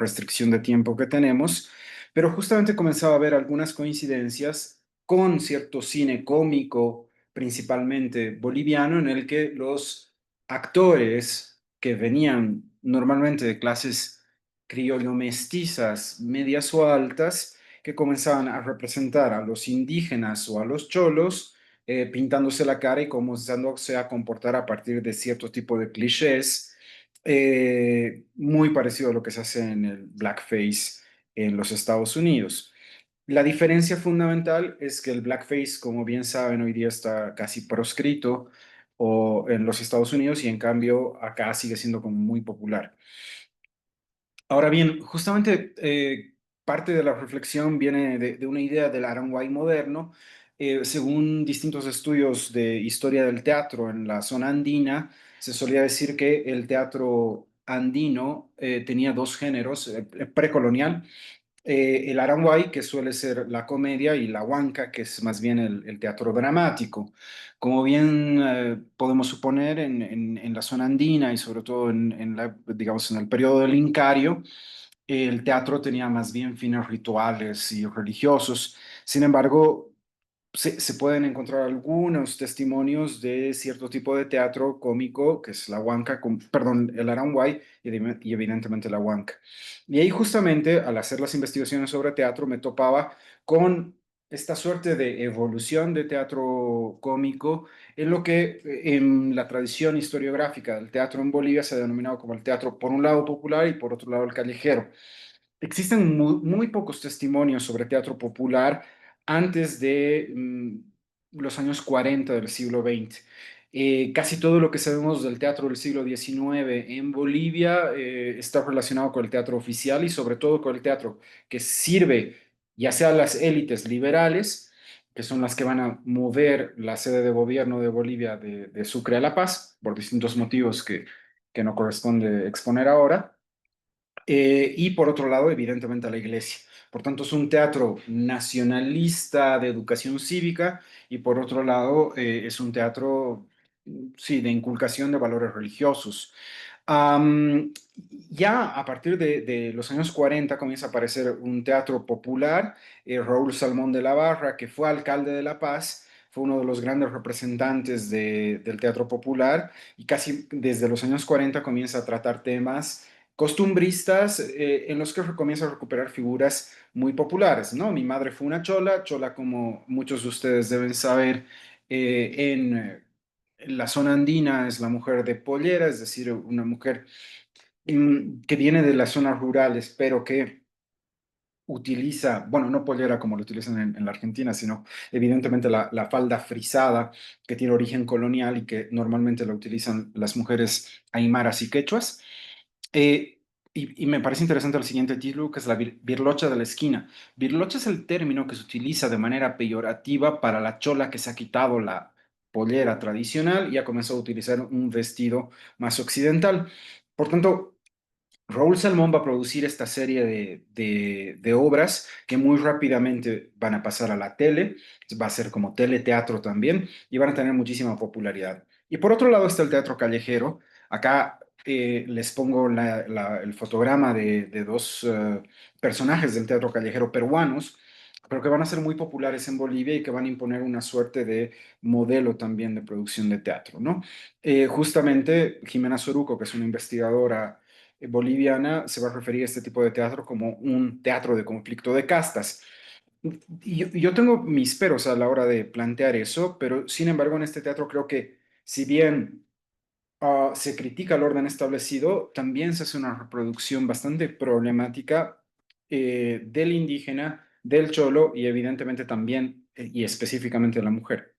restricción de tiempo que tenemos, pero justamente comenzaba a ver algunas coincidencias con cierto cine cómico, principalmente boliviano, en el que los actores que venían normalmente de clases criollo-mestizas, medias o altas, que comenzaban a representar a los indígenas o a los cholos, pintándose la cara y comenzándose a comportar a partir de cierto tipo de clichés, muy parecido a lo que se hace en el blackface en los Estados Unidos. La diferencia fundamental es que el blackface, como bien saben, hoy día está casi proscrito en los Estados Unidos y en cambio acá sigue siendo como muy popular. Ahora bien, justamente parte de la reflexión viene de una idea del Aranguay moderno. Según distintos estudios de historia del teatro en la zona andina, se solía decir que el teatro andino tenía dos géneros, precolonial, el Aranguay, que suele ser la comedia, y la huanca, que es más bien el teatro dramático. Como bien podemos suponer, en la zona andina y sobre todo digamos, en el periodo del Incario, el teatro tenía más bien fines rituales y religiosos. Sin embargo, se pueden encontrar algunos testimonios de cierto tipo de teatro cómico, que es la huanca, perdón, el aranguay y evidentemente la huanca. Y ahí justamente al hacer las investigaciones sobre teatro me topaba con esta suerte de evolución de teatro cómico en lo que en la tradición historiográfica del teatro en Bolivia se ha denominado como el teatro por un lado popular y por otro lado el callejero. Existen muy pocos testimonios sobre teatro popular antes de los años 40 del siglo XX. Casi todo lo que sabemos del teatro del siglo XIX en Bolivia está relacionado con el teatro oficial y sobre todo con el teatro que sirve ya sea a las élites liberales, que son las que van a mover la sede de gobierno de Bolivia de Sucre a La Paz, por distintos motivos que no corresponde exponer ahora, y por otro lado, evidentemente, a la iglesia. Por tanto, es un teatro nacionalista de educación cívica y por otro lado, es un teatro, sí, de inculcación de valores religiosos. Am, ya a partir de los años 40 comienza a aparecer un teatro popular. Raúl Salmón de la Barra, que fue alcalde de La Paz, fue uno de los grandes representantes del teatro popular y casi desde los años 40 comienza a tratar temas costumbristas en los que comienza a recuperar figuras muy populares, ¿no? Mi madre fue una chola, chola como muchos de ustedes deben saber, en la zona andina es la mujer de pollera, es decir, una mujer que viene de las zonas rurales, pero que utiliza, bueno, no pollera como lo utilizan en la Argentina, sino evidentemente la falda frisada que tiene origen colonial y que normalmente la utilizan las mujeres aymaras y quechuas. Y me parece interesante el siguiente título, que es la birlocha de la esquina. Birlocha es el término que se utiliza de manera peyorativa para la chola que se ha quitado la pollera tradicional y ha comenzado a utilizar un vestido más occidental. Por tanto, Raúl Salmón va a producir esta serie de obras que muy rápidamente van a pasar a la tele, va a ser como teleteatro también y van a tener muchísima popularidad. Y por otro lado está el teatro callejero. Acá les pongo el fotograma de dos personajes del teatro callejero peruanos, pero que van a ser muy populares en Bolivia y que van a imponer una suerte de modelo también de producción de teatro, ¿no? Justamente Jimena Soruco, que es una investigadora boliviana, se va a referir a este tipo de teatro como un teatro de conflicto de castas. Y yo tengo mis peros a la hora de plantear eso, pero sin embargo en este teatro creo que si bien se critica el orden establecido, también se hace una reproducción bastante problemática del indígena, del cholo y evidentemente también y específicamente de la mujer.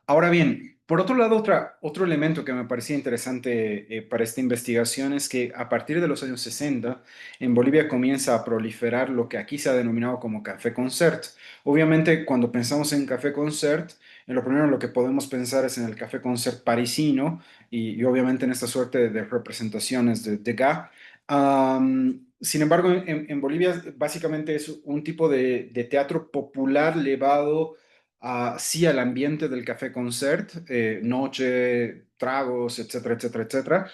Ahora bien, por otro lado, otro elemento que me parecía interesante para esta investigación es que a partir de los años 60 en Bolivia comienza a proliferar lo que aquí se ha denominado como café concert. Obviamente, cuando pensamos en café concert, en lo primero en lo que podemos pensar es en el café concert parisino y obviamente en esta suerte de representaciones de Degas. Sin embargo, en Bolivia básicamente es un tipo de teatro popular levado sí al ambiente del café concert, noche, tragos, etcétera, etcétera, etcétera,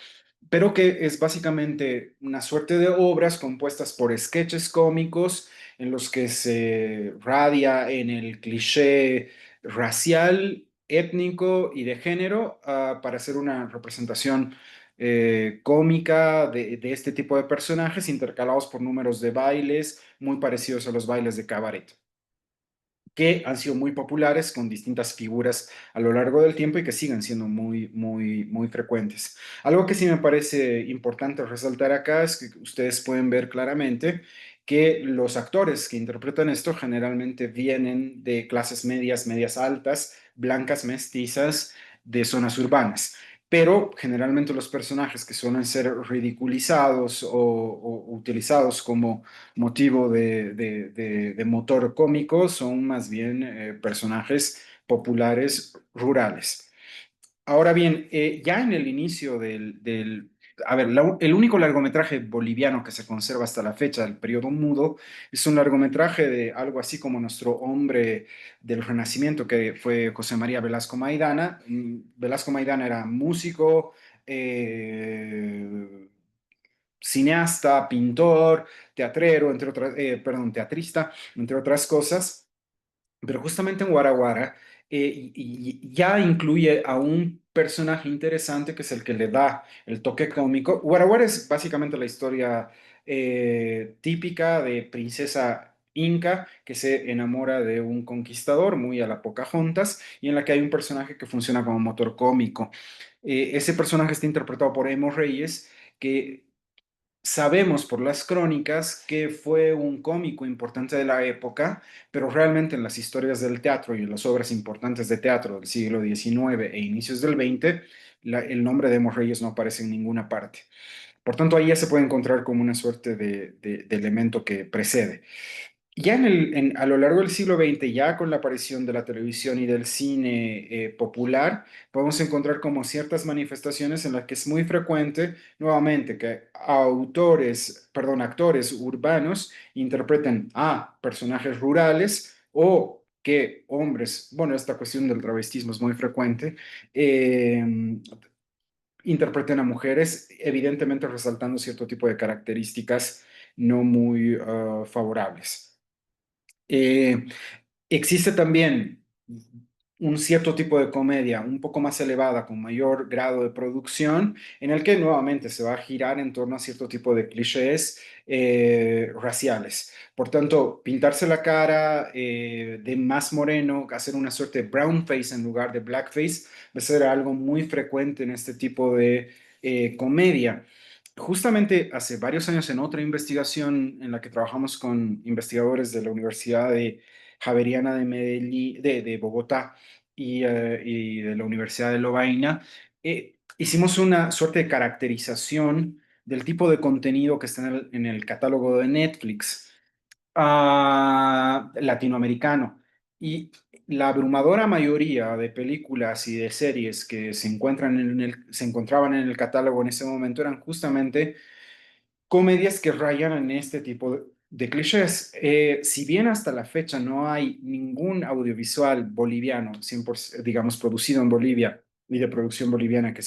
pero que es básicamente una suerte de obras compuestas por sketches cómicos en los que se radia en el cliché racial, étnico y de género para hacer una representación cómica de este tipo de personajes intercalados por números de bailes muy parecidos a los bailes de cabaret que han sido muy populares con distintas figuras a lo largo del tiempo y que siguen siendo muy, muy, muy frecuentes. Algo que sí me parece importante resaltar acá es que ustedes pueden ver claramente que los actores que interpretan esto generalmente vienen de clases medias, medias altas, blancas, mestizas, de zonas urbanas. Pero generalmente los personajes que suelen ser ridiculizados o utilizados como motivo de motor cómico son más bien personajes populares rurales. Ahora bien, ya en el inicio a ver, el único largometraje boliviano que se conserva hasta la fecha del periodo mudo es un largometraje de algo así como nuestro hombre del Renacimiento, que fue José María Velasco Maidana. Velasco Maidana era músico, cineasta, pintor, teatrero, entre otras, perdón, teatrista, entre otras cosas, pero justamente en Guaraguara y ya incluye a un personaje interesante que es el que le da el toque cómico. Guaraguara es básicamente la historia típica de princesa inca que se enamora de un conquistador muy a la Pocahontas y en la que hay un personaje que funciona como motor cómico. Ese personaje está interpretado por Emo Reyes, que sabemos por las crónicas que fue un cómico importante de la época, pero realmente en las historias del teatro y en las obras importantes de teatro del siglo XIX e inicios del XX, el nombre de Emo Reyes no aparece en ninguna parte. Por tanto, ahí ya se puede encontrar como una suerte de elemento que precede. Ya a lo largo del siglo XX, ya con la aparición de la televisión y del cine popular, podemos encontrar como ciertas manifestaciones en las que es muy frecuente, nuevamente, que actores urbanos interpreten a personajes rurales o que hombres, bueno, esta cuestión del travestismo es muy frecuente, eh, interpreten a mujeres, evidentemente resaltando cierto tipo de características no muy favorables. Eh, Existe también un cierto tipo de comedia un poco más elevada, con mayor grado de producción, en el que nuevamente se va a girar en torno a cierto tipo de clichés raciales. Por tanto, pintarse la cara de más moreno, hacer una suerte de brown face en lugar de blackface, va a ser algo muy frecuente en este tipo de comedia. Justamente hace varios años en otra investigación en la que trabajamos con investigadores de la Universidad Javeriana de Medellín, de Bogotá y de la Universidad de Lovaina, hicimos una suerte de caracterización del tipo de contenido que está en el catálogo de Netflix latinoamericano. Y la abrumadora mayoría de películas y de series que se encontraban en el catálogo en ese momento eran justamente comedias que rayan en este tipo de clichés. Si bien hasta la fecha no hay ningún audiovisual boliviano, 100%, digamos, producido en Bolivia y de producción boliviana que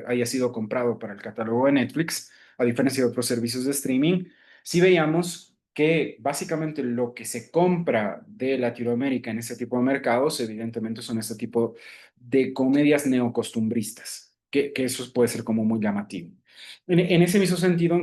haya sido comprado para el catálogo de Netflix, a diferencia de otros servicios de streaming, sí veíamos que básicamente lo que se compra de Latinoamérica en ese tipo de mercados, evidentemente son este tipo de comedias neocostumbristas, que eso puede ser como muy llamativo. En ese mismo sentido,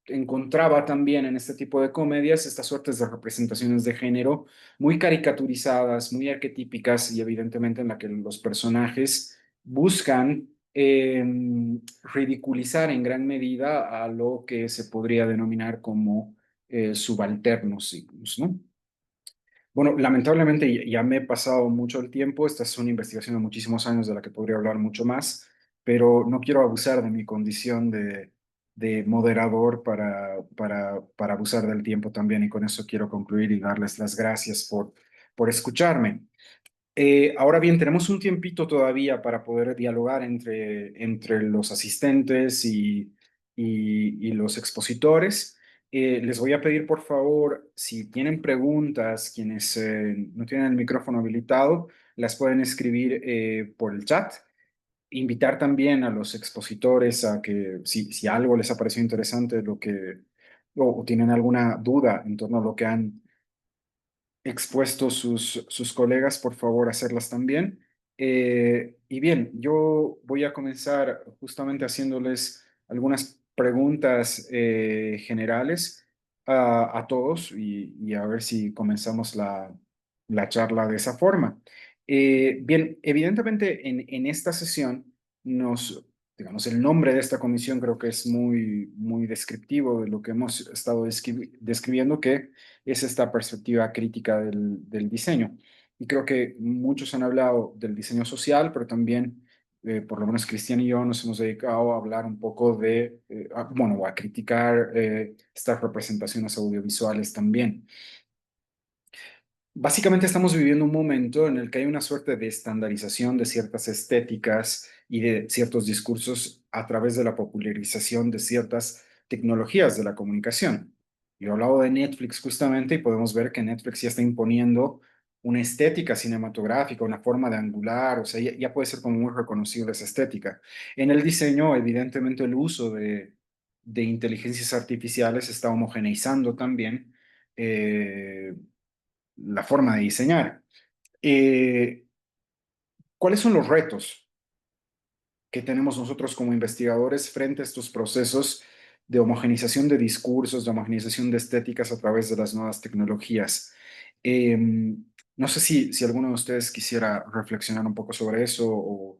encontraba también en este tipo de comedias estas suertes de representaciones de género muy caricaturizadas, muy arquetípicas y evidentemente en la que los personajes buscan ridiculizar en gran medida a lo que se podría denominar como subalternos, ¿no? Bueno, lamentablemente ya me he pasado mucho el tiempo. Esta es una investigación de muchísimos años de la que podría hablar mucho más, pero no quiero abusar de mi condición de moderador para abusar del tiempo también. Y con eso quiero concluir y darles las gracias por escucharme. Ahora bien, tenemos un tiempito todavía para poder dialogar entre los asistentes y los expositores. Les voy a pedir, por favor, si tienen preguntas, quienes no tienen el micrófono habilitado, las pueden escribir por el chat. Invitar también a los expositores a que si algo les ha parecido interesante o tienen alguna duda en torno a lo que han expuesto sus colegas, por favor, hacerlas también. Y bien, yo voy a comenzar justamente haciéndoles algunas preguntas generales a todos y a ver si comenzamos la charla de esa forma. Bien, evidentemente en esta sesión digamos, el nombre de esta comisión creo que es muy descriptivo de lo que hemos estado describiendo, que es esta perspectiva crítica del diseño. Y creo que muchos han hablado del diseño social, pero también, por lo menos Cristian y yo, nos hemos dedicado a hablar un poco bueno, a criticar estas representaciones audiovisuales también. Básicamente estamos viviendo un momento en el que hay una suerte de estandarización de ciertas estéticas y de ciertos discursos a través de la popularización de ciertas tecnologías de la comunicación. Yo he hablado de Netflix justamente y podemos ver que Netflix ya está imponiendo una estética cinematográfica, una forma de angular, o sea, ya puede ser como muy reconocible esa estética. En el diseño, evidentemente, el uso de inteligencias artificiales está homogeneizando también la forma de diseñar. Eh, ¿Cuáles son los retos que tenemos nosotros como investigadores frente a estos procesos de homogenización de discursos, de homogenización de estéticas a través de las nuevas tecnologías? No sé si alguno de ustedes quisiera reflexionar un poco sobre eso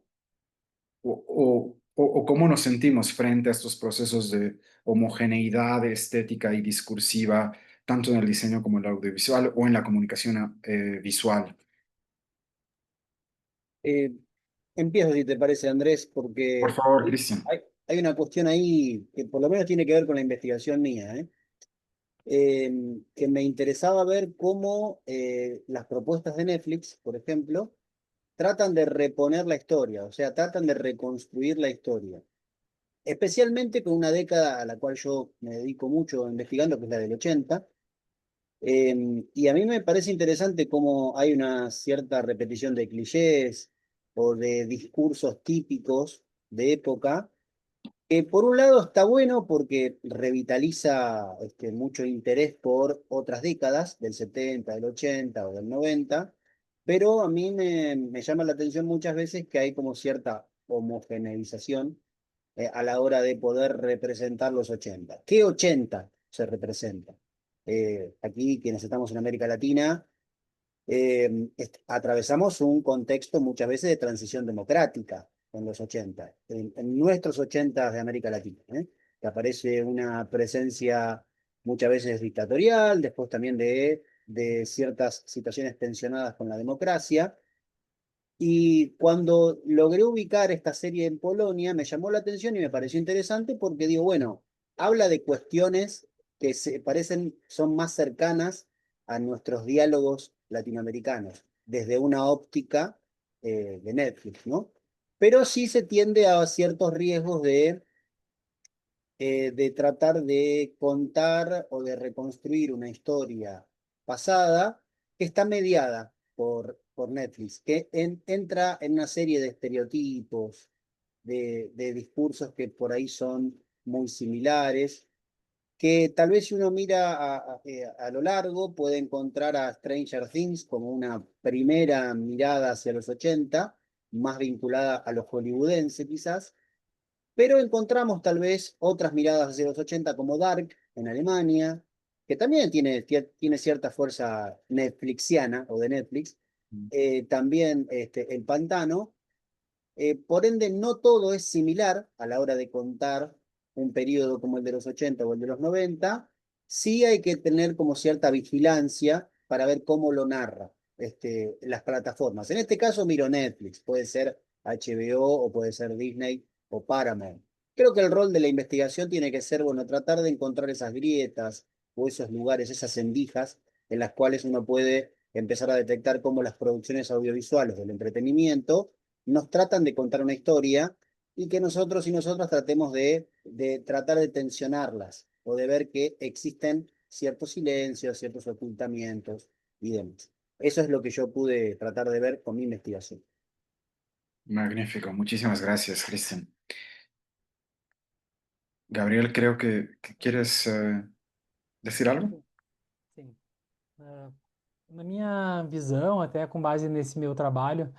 o o cómo nos sentimos frente a estos procesos de homogeneidad estética y discursiva, tanto en el diseño como en el audiovisual o en la comunicación visual. Eh, Empiezo, si te parece, Andrés, Por porque favor, Cristian. hay una cuestión ahí que por lo menos tiene que ver con la investigación mía, que me interesaba ver cómo las propuestas de Netflix, por ejemplo, tratan de reponer la historia, o sea, tratan de reconstruir la historia. Especialmente con una década a la cual yo me dedico mucho investigando, que es la del 80. Y a mí me parece interesante cómo hay una cierta repetición de clichés o de discursos típicos de época, que por un lado está bueno porque revitaliza mucho interés por otras décadas, del 70, del 80 o del 90, pero a mí me llama la atención muchas veces que hay como cierta homogeneización a la hora de poder representar los 80. ¿Qué 80 se representa? Aquí, quienes estamos en América Latina, atravesamos un contexto muchas veces de transición democrática en los 80, en nuestros 80 de América Latina, que aparece una presencia muchas veces dictatorial, después también de ciertas situaciones tensionadas con la democracia. Y cuando logré ubicar esta serie en Polonia, me llamó la atención y me pareció interesante porque digo, bueno, habla de cuestiones que se parecen, son más cercanas a nuestros diálogos latinoamericanos, desde una óptica de Netflix, ¿no? Pero sí se tiende a ciertos riesgos de tratar de contar o de reconstruir una historia pasada que está mediada por Netflix, que entra en una serie de estereotipos, de discursos que por ahí son muy similares, que tal vez si uno mira a lo largo puede encontrar a Stranger Things como una primera mirada hacia los 80, más vinculada a lo hollywoodense quizás, pero encontramos tal vez otras miradas hacia los 80 como Dark en Alemania, que también tiene cierta fuerza netflixiana o de Netflix. También El Pantano. Por ende, no todo es similar a la hora de contar un periodo como el de los 80 o el de los 90. Sí hay que tener como cierta vigilancia para ver cómo lo narra las plataformas. En este caso miro Netflix, puede ser HBO o puede ser Disney o Paramount. Creo que el rol de la investigación tiene que ser, bueno, tratar de encontrar esas grietas o esos lugares, esas endijas en las cuales uno puede empezar a detectar cómo las producciones audiovisuales del entretenimiento nos tratan de contar una historia y que nosotros y nosotras tratemos de tratar de tensionarlas o de ver que existen ciertos silencios, ciertos ocultamientos y demás. Eso es lo que yo pude tratar de ver con mi investigación. Magnífico, muchísimas gracias, Cristian. Gabriel, creo que quieres decir algo. Sim. Ah, na minha visão, até com base nesse meu trabalho,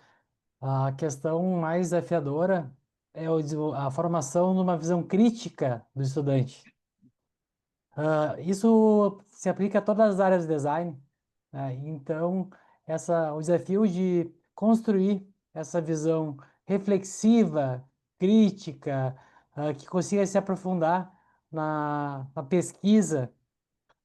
a questão mais desafiadora é a formação numa visão crítica do estudante. Isso se aplica a todas as áreas de design, né? Então, o desafio de construir essa visão reflexiva, crítica, que consiga se aprofundar na pesquisa,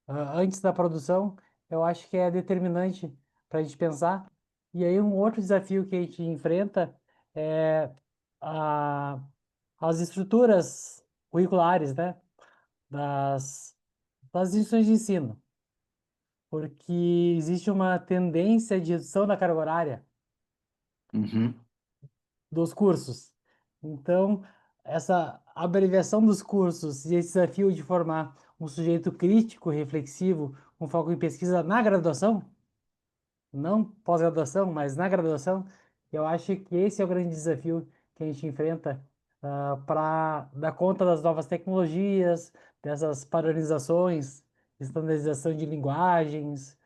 antes da produção, eu acho que é determinante para a gente pensar. E aí, um outro desafio que a gente enfrenta é a, as estruturas curriculares, né? das, das instituições de ensino, porque existe uma tendência de redução da carga horária Ujú. dos cursos. Então, essa abreviação dos cursos e esse desafio de formar um sujeito crítico, reflexivo, com foco em pesquisa na graduação, não pós-graduação, mas na graduação, eu acho que esse é o grande desafio que a gente enfrenta para dar conta das novas tecnologias, dessas padronizações, estandarização de linguagens,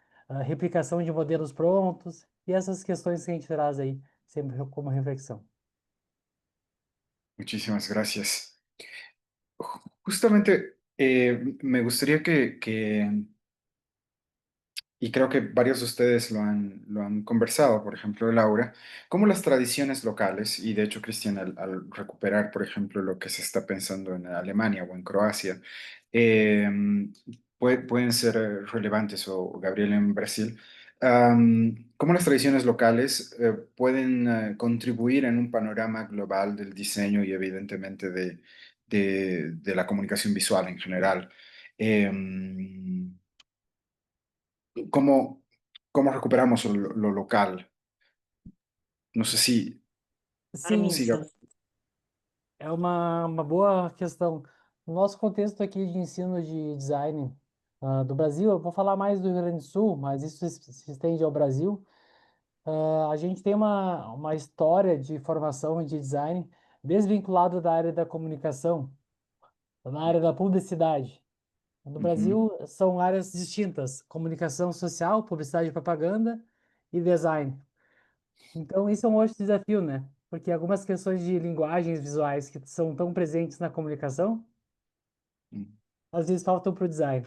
replicação de modelos prontos e essas questões que a gente traz aí sempre como reflexão. Muchísimas gracias. Justamente me gustaría que y creo que varios de ustedes lo han conversado, por ejemplo, Laura, cómo las tradiciones locales, y de hecho, Cristian, al recuperar, por ejemplo, lo que se está pensando en Alemania o en Croacia, eh, pueden ser relevantes, o Gabriel en Brasil, cómo las tradiciones locales pueden contribuir en un panorama global del diseño y evidentemente de la comunicación visual en general. Em, ¿Cómo, cómo recuperamos lo local? No sé si Sim, siga. é uma boa questão. No nosso contexto aqui de ensino de design do Brasil, eu vou falar mais do Rio Grande do Sul, mas isso se estende ao Brasil. A gente tem uma história de formação de design desvinculado da área da comunicação, na área da publicidade. No Ujú, Brasil, são áreas distintas: comunicação social, publicidade e propaganda e design. Então, isso é um outro desafio, né? Porque algumas questões de linguagens visuais que são tão presentes na comunicação, mm, às vezes faltam para o design.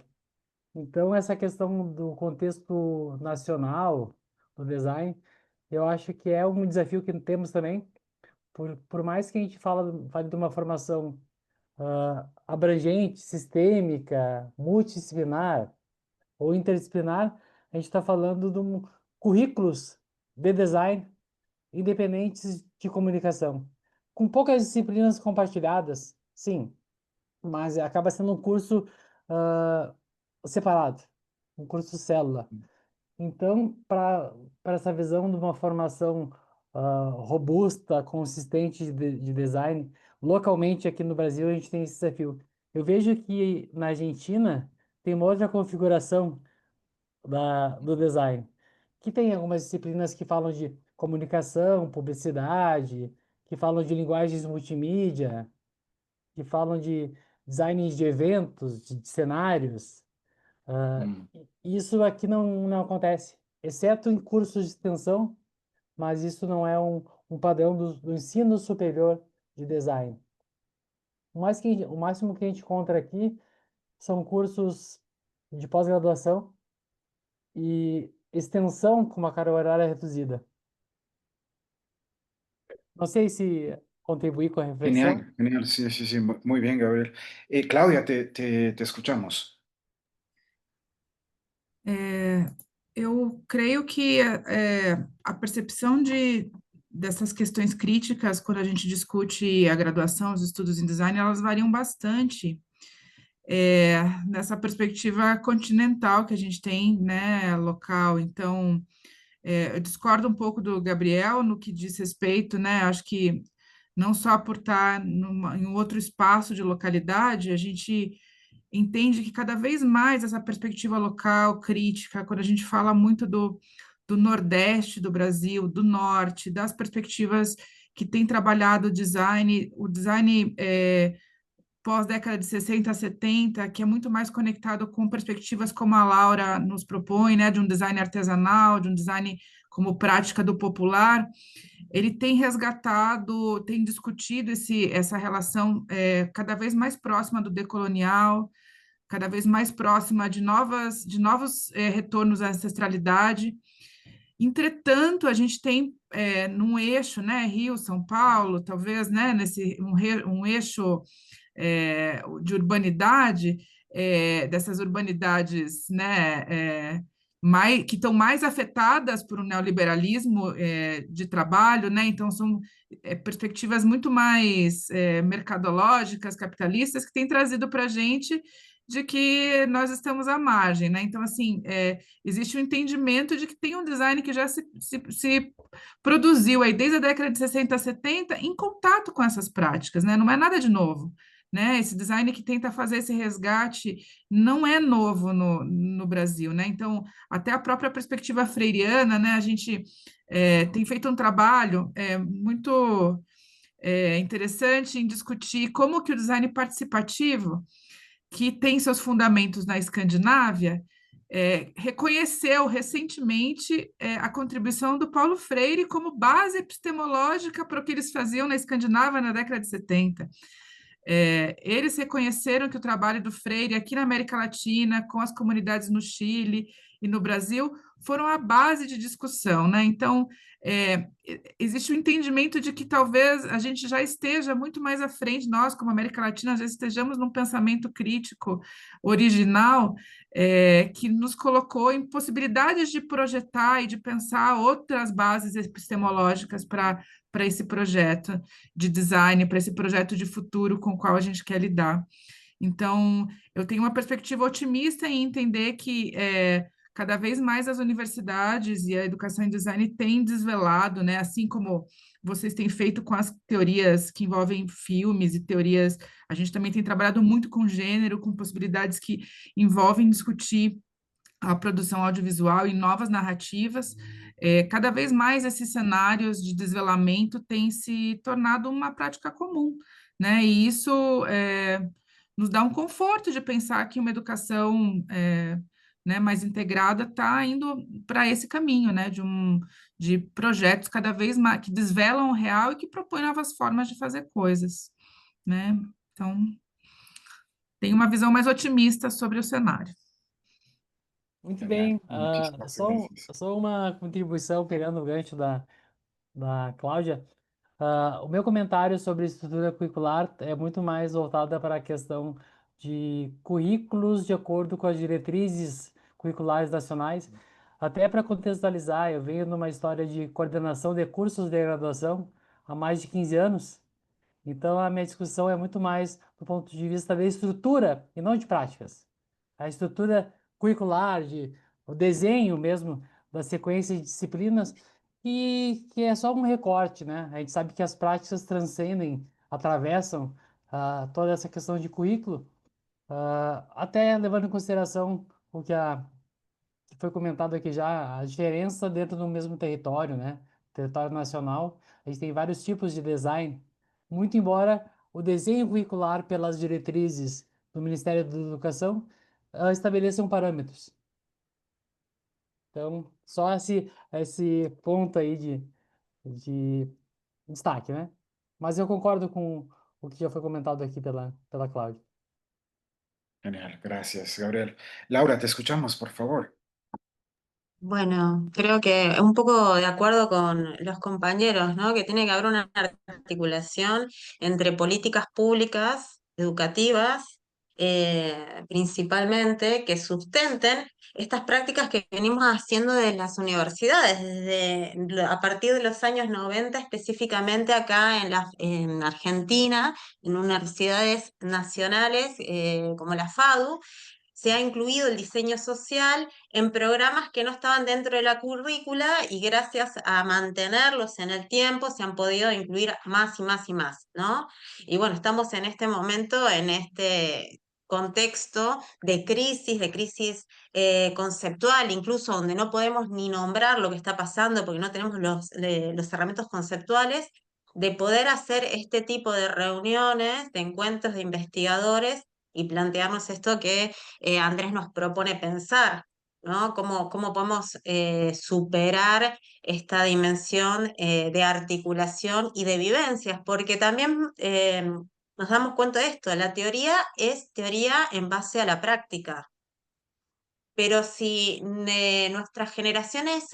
Então, essa questão do contexto nacional do design, eu acho que é um desafio que temos também. Por mais que a gente fale de uma formação abrangente, sistêmica, multidisciplinar ou interdisciplinar, a gente está falando de currículos de design independentes de comunicação, com poucas disciplinas compartilhadas, sim, mas acaba sendo um curso ah, separado, um curso célula. Então, para essa visão de uma formação robusta, consistente de design, localmente aqui no Brasil a gente tem esse desafio. Eu vejo que na Argentina tem uma outra configuração do design, que tem algumas disciplinas que falam de comunicação, publicidade, que falam de linguagens multimídia, que falam de design de eventos, de cenários. mm. Isso aqui não acontece, exceto em cursos de extensão, mas isso não é um padrão do ensino superior de design. O máximo que a gente encontra aqui são cursos de pós-graduação e extensão com uma carga horária reduzida. Não sei se contribuí com a reflexão. Genial, genial, sí, sí, sí, muy bien, Gabriel. Claudia, te escuchamos. Eu creio que a percepção dessas questões críticas, quando a gente discute a graduação, os estudos em design, elas variam bastante nessa perspectiva continental que a gente tem, né, local. Então, eu discordo um pouco do Gabriel no que diz respeito, né, acho que não só por estar em um outro espaço de localidade, a gente entende que cada vez mais essa perspectiva local, crítica, quando a gente fala muito do Nordeste do Brasil, do Norte, das perspectivas que tem trabalhado o design pós-década de 60, 70, que é muito mais conectado com perspectivas como a Laura nos propõe, né, de um design artesanal, de um design como prática do popular, ele tem resgatado, tem discutido essa relação cada vez mais próxima do decolonial, cada vez mais próxima de novos retornos à ancestralidade. Entretanto, a gente tem num eixo, né, Rio, São Paulo, talvez, né, um eixo de urbanidade, dessas urbanidades, né, que estão mais afetadas por um neoliberalismo de trabalho, né? Então são perspectivas muito mais mercadológicas, capitalistas, que têm trazido para a gente de que nós estamos à margem, né? Então, assim, existe um entendimento de que tem um design que já se produziu aí desde a década de 60, 70 em contato com essas práticas, né? Não é nada de novo, né? Esse design que tenta fazer esse resgate não é novo no Brasil, né? Então, até a própria perspectiva freiriana, né? A gente tem feito um trabalho muito interessante em discutir como que o design participativo, que tem seus fundamentos na Escandinávia, reconheceu recentemente a contribuição do Paulo Freire como base epistemológica para o que eles faziam na Escandinávia na década de 70. Eles reconheceram que o trabalho do Freire aqui na América Latina, com as comunidades no Chile e no Brasil, foram a base de discussão, né? Então, existe o entendimento de que talvez a gente já esteja muito mais à frente, nós, como América Latina, já estejamos num pensamento crítico original, que nos colocou em possibilidades de projetar e de pensar outras bases epistemológicas para esse projeto de design, para esse projeto de futuro com o qual a gente quer lidar. Então, eu tenho uma perspectiva otimista em entender que cada vez mais as universidades e a educação em design têm desvelado, né? Assim como vocês têm feito com as teorias que envolvem filmes e teorias, a gente também tem trabalhado muito com gênero, com possibilidades que envolvem discutir a produção audiovisual e novas narrativas. Cada vez mais esses cenários de desvelamento têm se tornado uma prática comum, né? E isso nos dá um conforto de pensar que uma educação né, mais integrada está indo para esse caminho, né? De projetos cada vez mais que desvelam o real e que propõem novas formas de fazer coisas, né? Então, tem uma visão mais otimista sobre o cenário. Muito Genial, bem. muchísimas gracias. Só uma contribuição pegando o gancho da Cláudia. O meu comentário sobre estrutura curricular é muito mais voltada para a questão de currículos de acordo com as diretrizes curriculares nacionais. Até para contextualizar, eu venho numa história de coordenação de cursos de graduação há mais de 15 anos. Então, a minha discussão é muito mais do ponto de vista da estrutura e não de práticas. A estrutura curricular, o desenho mesmo da sequência de disciplinas, e que é só um recorte, né? A gente sabe que as práticas transcendem, atravessam toda essa questão de currículo, até levando em consideração o que foi comentado aqui já, a diferença dentro do mesmo território, né? Território nacional, a gente tem vários tipos de design, muito embora o desenho curricular pelas diretrizes do Ministério da Educação estabeleçam parâmetros. Então, só esse ponto aí de destaque, né? Mas eu concordo com o que já foi comentado aqui pela Cláudia. Genial, gracias, Gabriel. Laura, te escuchamos, por favor. Bueno, creo que un poco de acuerdo con los compañeros, ¿no? Que tiene que haber una articulación entre políticas públicas, educativas, principalmente, que sustenten estas prácticas que venimos haciendo de las universidades, a partir de los años 90, específicamente acá en Argentina, en universidades nacionales como la FADU. Se ha incluido el diseño social en programas que no estaban dentro de la currícula y gracias a mantenerlos en el tiempo se han podido incluir más y más y más, ¿no? Y bueno, estamos en este momento, en este contexto de crisis conceptual, incluso donde no podemos ni nombrar lo que está pasando porque no tenemos los herramientas conceptuales, de poder hacer este tipo de reuniones, de encuentros de investigadores y plantearnos esto que Andrés nos propone pensar, ¿no? ¿Cómo podemos superar esta dimensión de articulación y de vivencias? Porque también nos damos cuenta de esto, la teoría es teoría en base a la práctica. Pero si nuestras generaciones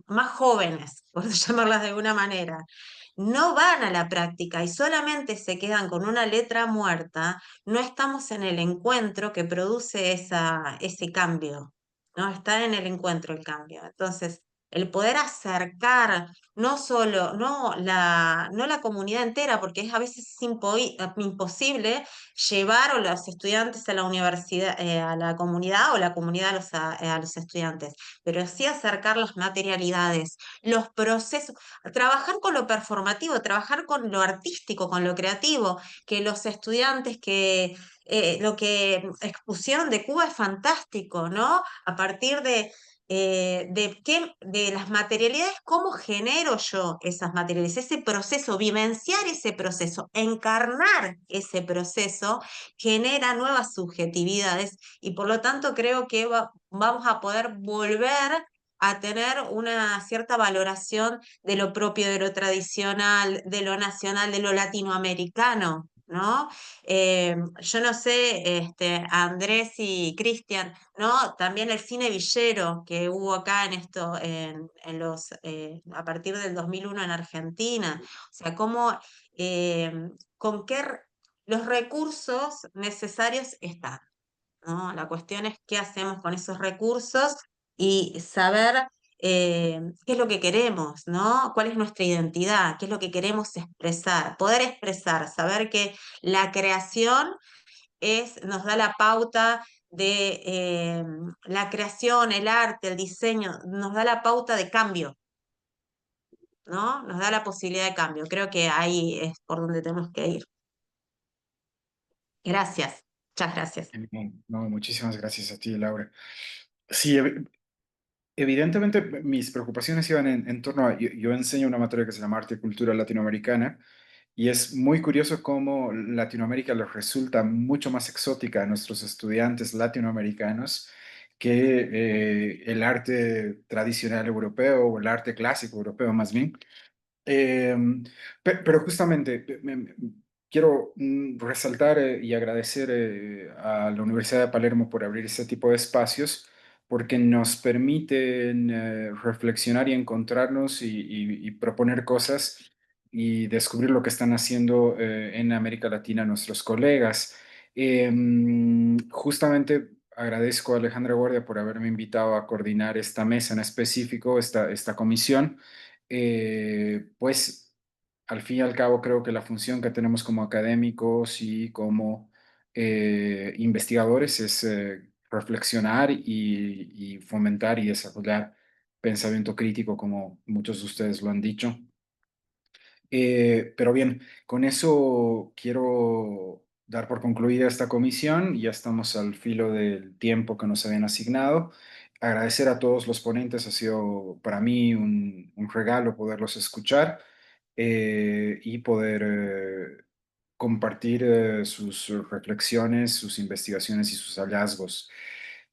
más jóvenes, por llamarlas de alguna manera, no van a la práctica y solamente se quedan con una letra muerta, no estamos en el encuentro que produce ese cambio, ¿no? Está en el encuentro el cambio. Entonces, el poder acercar no solo, no la comunidad entera, porque es a veces imposible llevar a los estudiantes a la universidad, a la comunidad o la comunidad a los estudiantes, pero sí acercar las materialidades, los procesos, trabajar con lo performativo, trabajar con lo artístico, con lo creativo, que los estudiantes lo que expusieron de Cuba es fantástico, ¿no? A partir de las materialidades, cómo genero yo esas materialidades, ese proceso, vivenciar ese proceso, encarnar ese proceso, genera nuevas subjetividades y por lo tanto creo que vamos a poder volver a tener una cierta valoración de lo propio, de lo tradicional, de lo nacional, de lo latinoamericano, ¿no? Yo no sé, Andrés y Cristian, ¿no? También el cine villero que hubo acá a partir del 2001 en Argentina, o sea, cómo, con qué los recursos necesarios están, ¿no? La cuestión es qué hacemos con esos recursos y saber qué es lo que queremos, ¿no? ¿Cuál es nuestra identidad? ¿Qué es lo que queremos expresar? Poder expresar, saber que la creación nos da la pauta de la creación, el arte, el diseño, nos da la pauta de cambio, ¿no? Nos da la posibilidad de cambio. Creo que ahí es por donde tenemos que ir. Gracias, muchas gracias. No, muchísimas gracias a ti, Laura. Sí, evidentemente mis preocupaciones iban en torno a, yo enseño una materia que se llama Arte y Cultura Latinoamericana, y es muy curioso cómo Latinoamérica les resulta mucho más exótica a nuestros estudiantes latinoamericanos que el arte tradicional europeo o el arte clásico europeo más bien. Pero justamente quiero resaltar y agradecer a la Universidad de Palermo por abrir este tipo de espacios, porque nos permiten reflexionar y encontrarnos y proponer cosas y descubrir lo que están haciendo en América Latina nuestros colegas. Justamente agradezco a Alejandra Guardia por haberme invitado a coordinar esta mesa en específico, esta comisión. Pues al fin y al cabo creo que la función que tenemos como académicos y como investigadores es reflexionar y fomentar y desarrollar pensamiento crítico, como muchos de ustedes lo han dicho. Pero bien, con eso quiero dar por concluida esta comisión. Ya estamos al filo del tiempo que nos habían asignado. Agradecer a todos los ponentes, ha sido para mí un regalo poderlos escuchar y poder compartir sus reflexiones, sus investigaciones y sus hallazgos.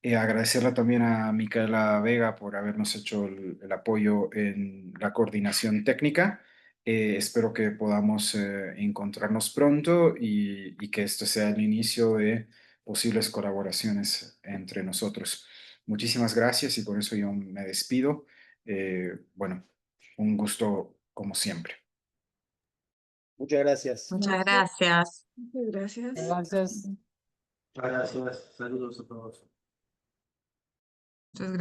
Agradecerle también a Micaela Vega por habernos hecho el apoyo en la coordinación técnica. Espero que podamos encontrarnos pronto y que esto sea el inicio de posibles colaboraciones entre nosotros. Muchísimas gracias y con eso yo me despido. Bueno, un gusto como siempre. Muchas gracias. Muchas gracias. Muchas gracias. Gracias. Gracias, saludos a todos. Muchas gracias.